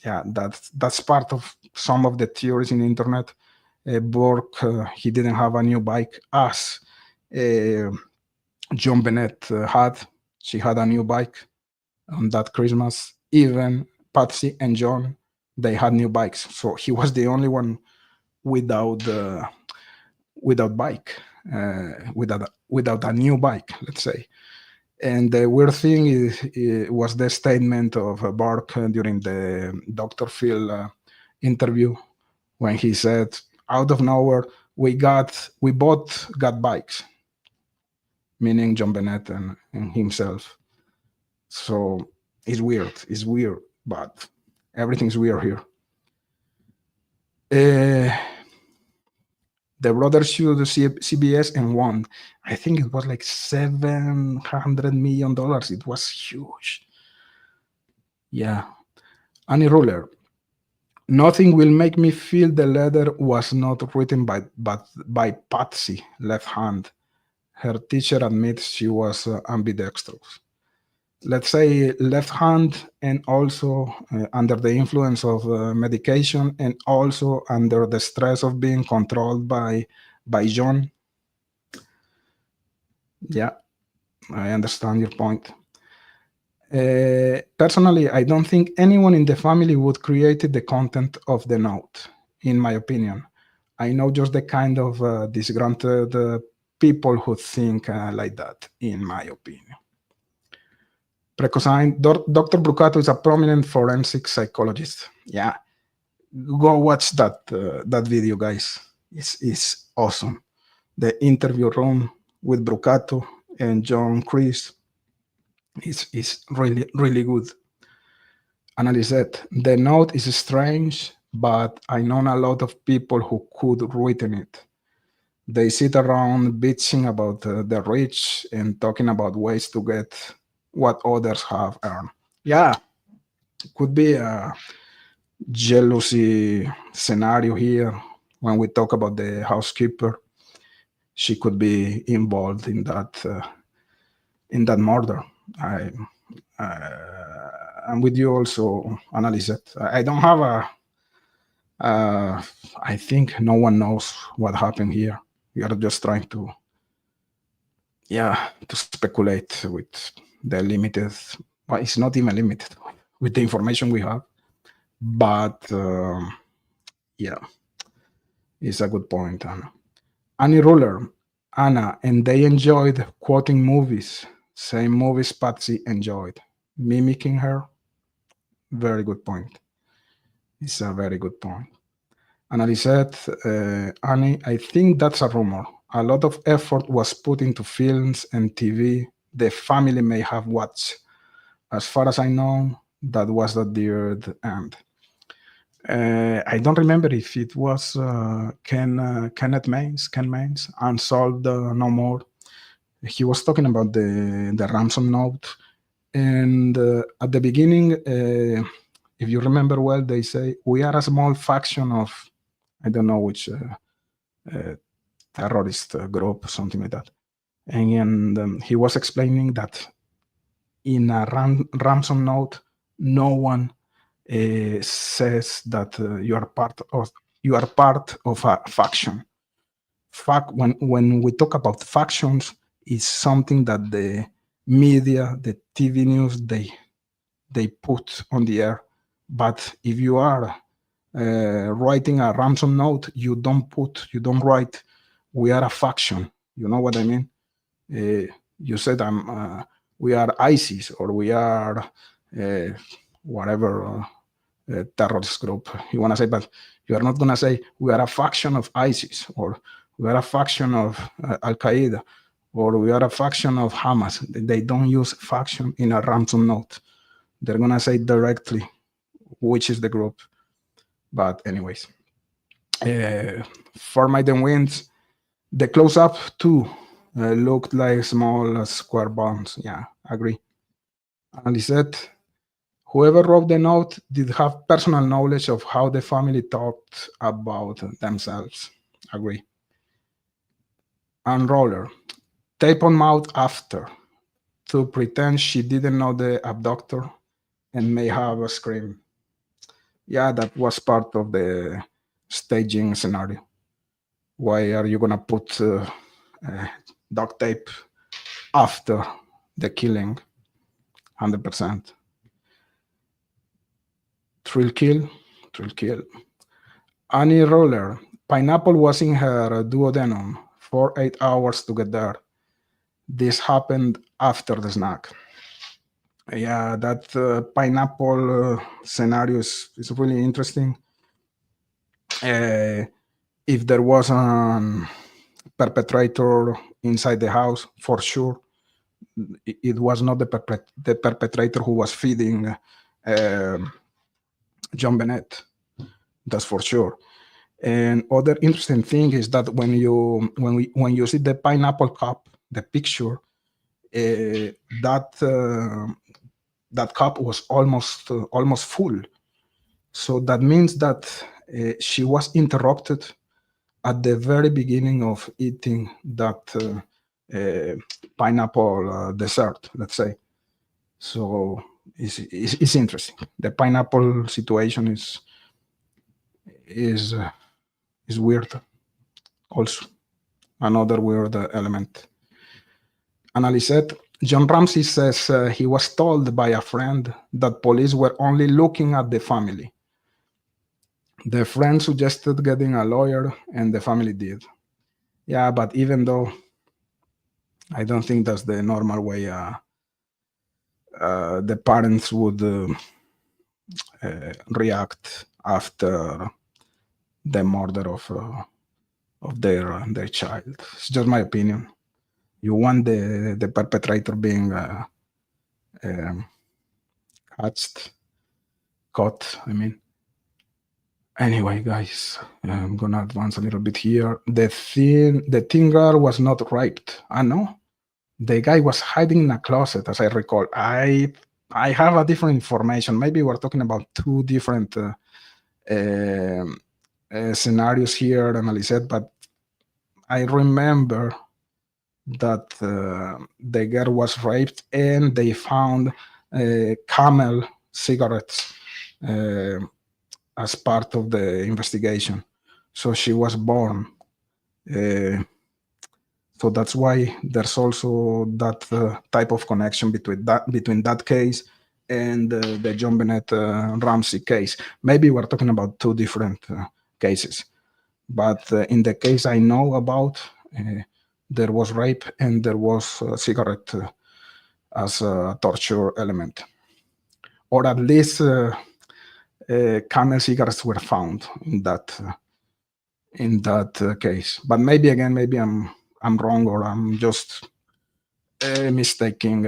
yeah, that's part of some of the theories in the internet. Bork, he didn't have a new bike as JonBenet had. She had a new bike on that Christmas. Even Patsy and John, they had new bikes. So he was the only one without bike, without a new bike, let's say. And the weird thing was the statement of Bork during the Dr. Phil interview when he said, out of nowhere, we both got bikes, meaning JonBenet and himself. So it's weird, but everything's weird here. The brothers sued CBS and won. I think it was like $700 million. It was huge. Yeah. Annie Ruler. Nothing will make me feel the letter was not written by Patsy, left hand. Her teacher admits she was ambidextrous. Let's say left hand, and also under the influence of medication, and also under the stress of being controlled by John. Yeah, I understand your point. Personally, I don't think anyone in the family would create the content of the note, in my opinion. I know just the kind of disgruntled people who think like that, in my opinion. Precosine, Dr. Brucato is a prominent forensic psychologist. Yeah, go watch that video, guys. It's awesome. The interview room with Brucato and John Kreis is really, really good. Analyzed. The note is strange, but I know a lot of people who could written it. They sit around bitching about the rich and talking about ways to get what others have earned. Yeah, could be a jealousy scenario here when we talk about the housekeeper. She could be involved in that murder. I'm with you also, Analyzed. I don't have I think no one knows what happened here. We are just trying to, to speculate with the limited. Well, it's not even limited with the information we have. But yeah, it's a good point, Anna. Annie Ruler, Anna, and they enjoyed quoting movies, same movies Patsy enjoyed. Mimicking her, very good point. It's a very good point. Annalise, Annie, I think that's a rumor. A lot of effort was put into films and TV the family may have watched. As far as I know, that was at the end. I don't remember if it was Kenneth Ken Mains, Unsolved No More. He was talking about the ransom note. And at the beginning, if you remember well, they say, we are a small faction of, I don't know which terrorist group, something like that. And he was explaining that in a ransom note, no one says that you are part of a faction. When we talk about factions, it's something that the media, the TV news, they put on the air. But if you are writing a ransom note, you don't write, we are a faction. You know what I mean? You said we are ISIS or we are whatever terrorist group you want to say, but you are not going to say we are a faction of ISIS or we are a faction of Al Qaeda or we are a faction of Hamas. They don't use faction in a ransom note. They're going to say directly which is the group. But anyways, for Maiden Winds, the close-up too looked like small square bombs. Yeah, agree. And he said, whoever wrote the note did have personal knowledge of how the family talked about themselves. Agree. And Roller, tape on mouth after to pretend she didn't know the abductor and may have a scream. Yeah, that was part of the staging scenario. Why are you gonna put duct tape after the killing? 100%. Thrill kill. Annie Roller, pineapple was in her duodenum for 8 hours to get there. This happened after the snack. Yeah, that pineapple scenario is really interesting. If there was a perpetrator inside the house, for sure, it was not the perpetrator who was feeding JonBenet. That's for sure. And other interesting thing is that when you see the pineapple cup, the picture, that cup was almost full. So that means that she was interrupted at the very beginning of eating that pineapple dessert, let's say. So it's interesting. The pineapple situation is weird. Also, another weird element. Annalise, John Ramsey says he was told by a friend that police were only looking at the family. The friend suggested getting a lawyer, and the family did. Yeah, but even though I don't think that's the normal way the parents would react after the murder of their child. It's just my opinion. You want the perpetrator being caught. I mean. Anyway, guys, I'm gonna advance a little bit here. The teen girl was not raped. I know. The guy was hiding in a closet, as I recall. I have a different information. Maybe we're talking about two different scenarios here, Annalise, but I remember that the girl was raped and they found Camel cigarettes as part of the investigation. So she was born. So that's why there's also that type of connection between that case and the JonBenet Ramsey case. Maybe we're talking about two different cases, but in the case I know about, there was rape and there was a cigarette as a torture element, or at least Camel cigarettes were found in that case. But maybe again, maybe I'm wrong, or I'm just mistaking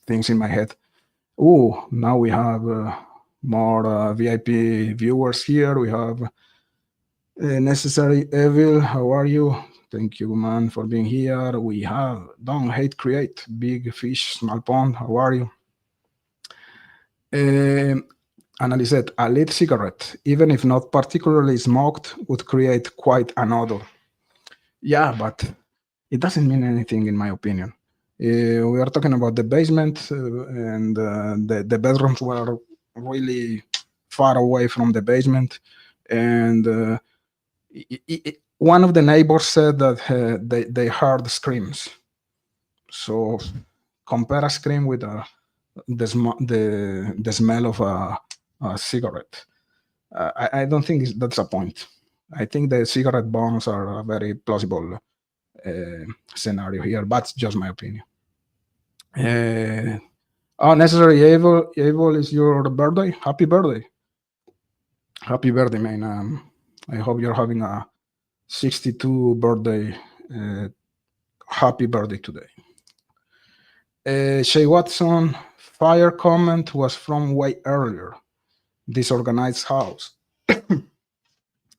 things in my head. Oh, now we have more VIP viewers here. We have Necessary Evil. How are you? Thank you, man, for being here. We have Don't Hate Create, Big Fish, Small Pond. How are you? Analyzed, a lit cigarette, even if not particularly smoked, would create quite an odor. Yeah, but it doesn't mean anything, in my opinion. We are talking about the basement, and the bedrooms were really far away from the basement. And one of the neighbors said that they heard screams. So compare a scream with the smell of a cigarette. I don't think that's a point. I think the cigarette burns are a very plausible scenario here, but it's just my opinion. Necessary Evil is your birthday. Happy birthday. Happy birthday, man. I hope you're having a 62 birthday. Happy birthday today. Shay Watson, fire comment was from way earlier. Disorganized house.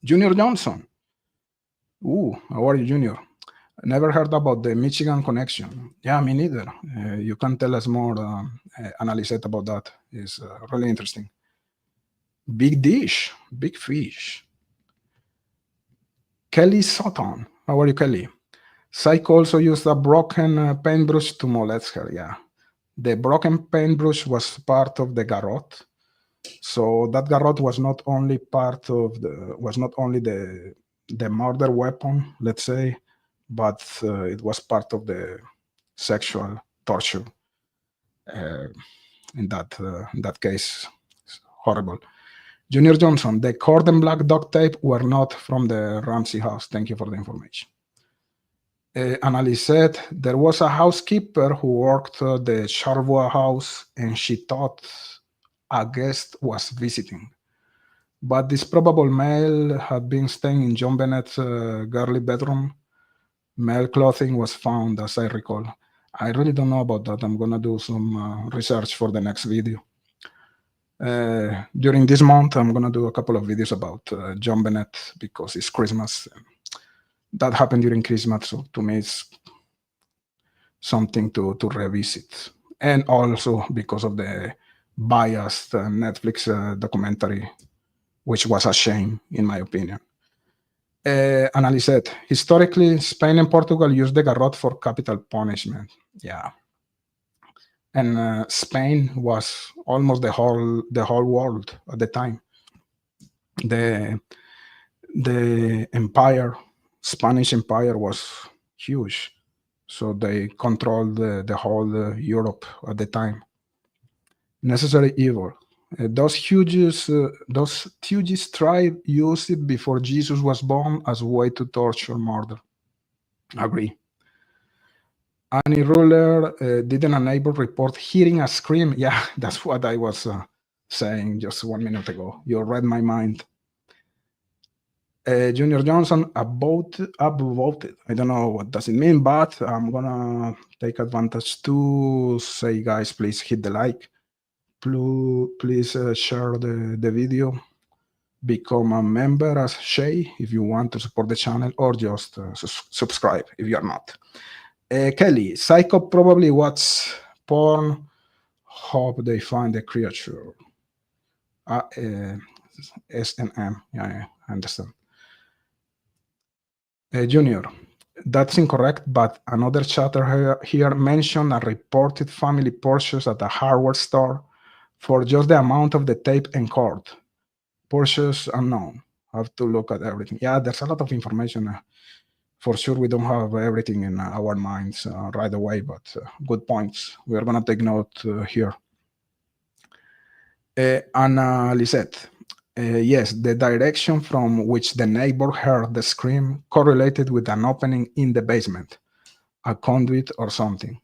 Junior Johnson. Ooh, how are you, Junior? Never heard about the Michigan connection. Yeah, me neither. You can tell us more, analysis about that. It's really interesting. Big dish, big fish. Kelly Sutton. How are you, Kelly? Psycho also used a broken paintbrush to molest her. Yeah, the broken paintbrush was part of the garrote. So that garrote was not only the murder weapon, let's say, but it was part of the sexual torture. In that case, it's horrible. Junior Johnson, the cord and black duct tape were not from the Ramsey house. Thank you for the information. Annalise said there was a housekeeper who worked the Charbois house, and she thought a guest was visiting. But this probable male had been staying in JonBenet's girly bedroom. Male clothing was found, as I recall. I really don't know about that. I'm gonna do some research for the next video. During this month, I'm gonna do a couple of videos about JonBenet because it's Christmas. That happened during Christmas, so to me it's something to revisit. And also because of the biased Netflix documentary, which was a shame, in my opinion. Annalise said, historically, Spain and Portugal used the garrote for capital punishment. Yeah. And Spain was almost the whole world at the time. The empire, Spanish Empire, was huge, so they controlled the whole Europe at the time. Necessary Evil. Those Thuges tried used it before Jesus was born as a way to torture murder. Agree. Annie Ruler, didn't a neighbor report hearing a scream? Yeah, that's what I was saying just 1 minute ago. You read my mind. Junior Johnson, upvoted. I don't know what does it mean, but I'm gonna take advantage to say, guys, please hit the like. Please share the video. Become a member as Shay if you want to support the channel, or just subscribe if you are not. Kelly, Psycho probably watch porn. Hope they find the creature. S&M. Yeah, I understand. Junior, that's incorrect, but another chatter here mentioned a reported family purchase at a hardware store for just the amount of the tape and cord. Purchase unknown. Have to look at everything. Yeah, there's a lot of information. For sure, we don't have everything in our minds right away, but good points. We are going to take note here. Anna Lisette. Yes, the direction from which the neighbor heard the scream correlated with an opening in the basement, a conduit or something.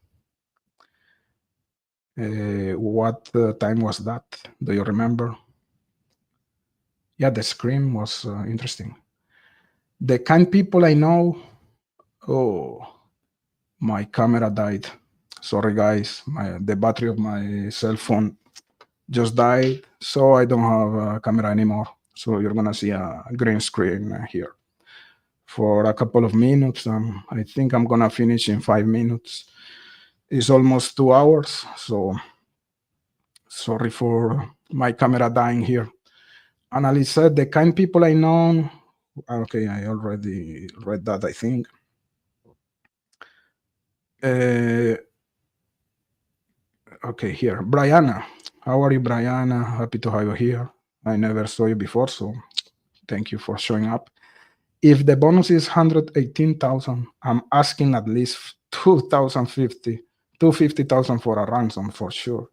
What time was that? Do you remember? Yeah, the scream was interesting. The kind people I know. Oh, my camera died. Sorry, guys. The battery of my cell phone just died, so I don't have a camera anymore. So you're gonna see a green screen here for a couple of minutes. I think I'm gonna finish in 5 minutes. It's almost 2 hours, so sorry for my camera dying here. Annalise said, the kind people I know. Okay, I already read that, I think. Okay, here. Brianna. How are you, Brianna? Happy to have you here. I never saw you before, so thank you for showing up. If the bonus is 118,000, I'm asking at least 250,000 for a ransom for sure.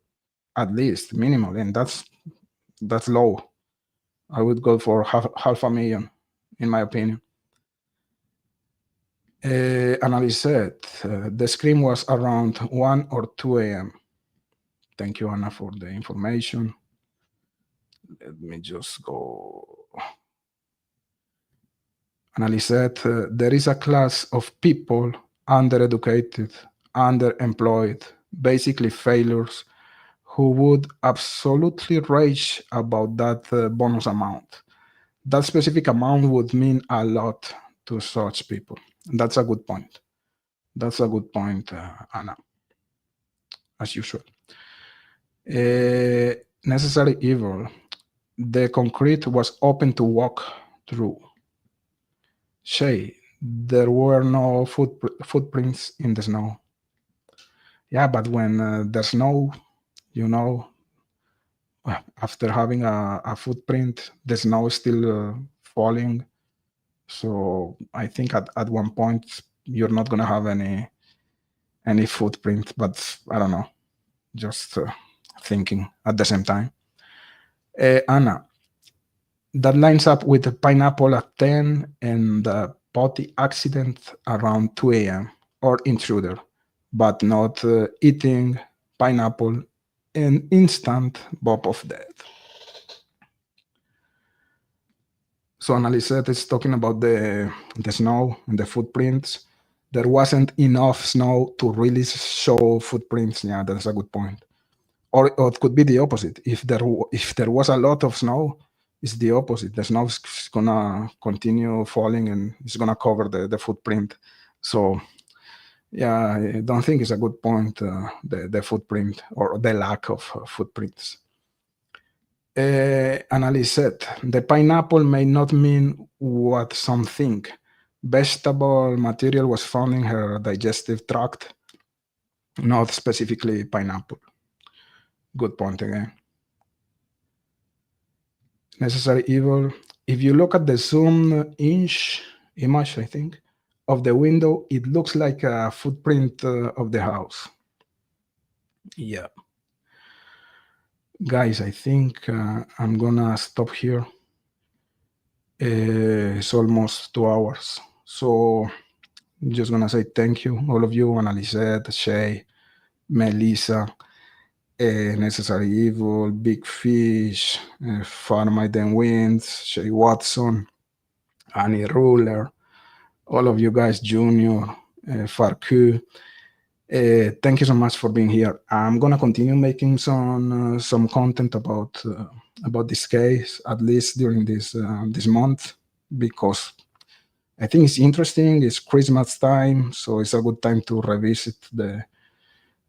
At least minimal, and that's low. I would go for half a million, in my opinion. Annalise said the scream was around 1 or 2 a.m. Thank you, Anna, for the information. Let me just go. Annalise said there is a class of people, undereducated, underemployed, basically failures, who would absolutely rage about that bonus amount. That specific amount would mean a lot to such people. That's a good point. That's a good point, Anna, as usual. Necessary evil. The concrete was open to walk through. Shay, there were no footprints in the snow. Yeah, but when there's snow, after having a footprint, the snow is still falling. So I think at one point you're not gonna have any footprint, but I don't know. Just thinking at the same time. Anna, that lines up with the pineapple at 10 and the potty accident around 2 a.m. or intruder, but not eating pineapple an instant bob of death. So Annalise is talking about the snow and the footprints. There wasn't enough snow to really show footprints. Yeah, that's a good point. Or it could be the opposite. If there was a lot of snow, it's the opposite. The snow is gonna continue falling and it's gonna cover the footprint. So yeah, I don't think it's a good point, the footprint or the lack of footprints. Annalise said, the pineapple may not mean what some think. Vegetable material was found in her digestive tract, not specifically pineapple. Good point again. Necessary evil. If you look at the zoom image, I think, of the window, it looks like a footprint of the house. Yeah. Guys, I think I'm gonna stop here. It's almost 2 hours. So I'm just gonna say thank you, all of you, Annalise, Shay, Melissa, Necessary Evil, Big Fish, Farmite and Wins, Shay Watson, Annie Ruler, all of you guys, Junior, Farku. Thank you so much for being here. I'm gonna continue making some content about this case, at least during this month, because I think it's interesting. It's Christmas time, so it's a good time to revisit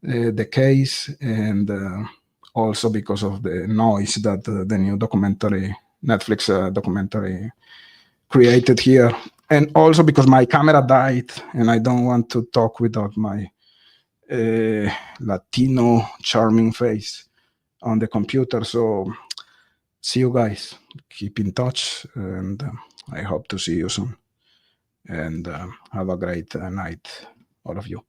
the case, and also because of the noise that the new Netflix documentary created here, and also because my camera died and I don't want to talk without my Latino charming face on the computer. So see you guys. Keep in touch, and I hope to see you soon. And have a great night, all of you.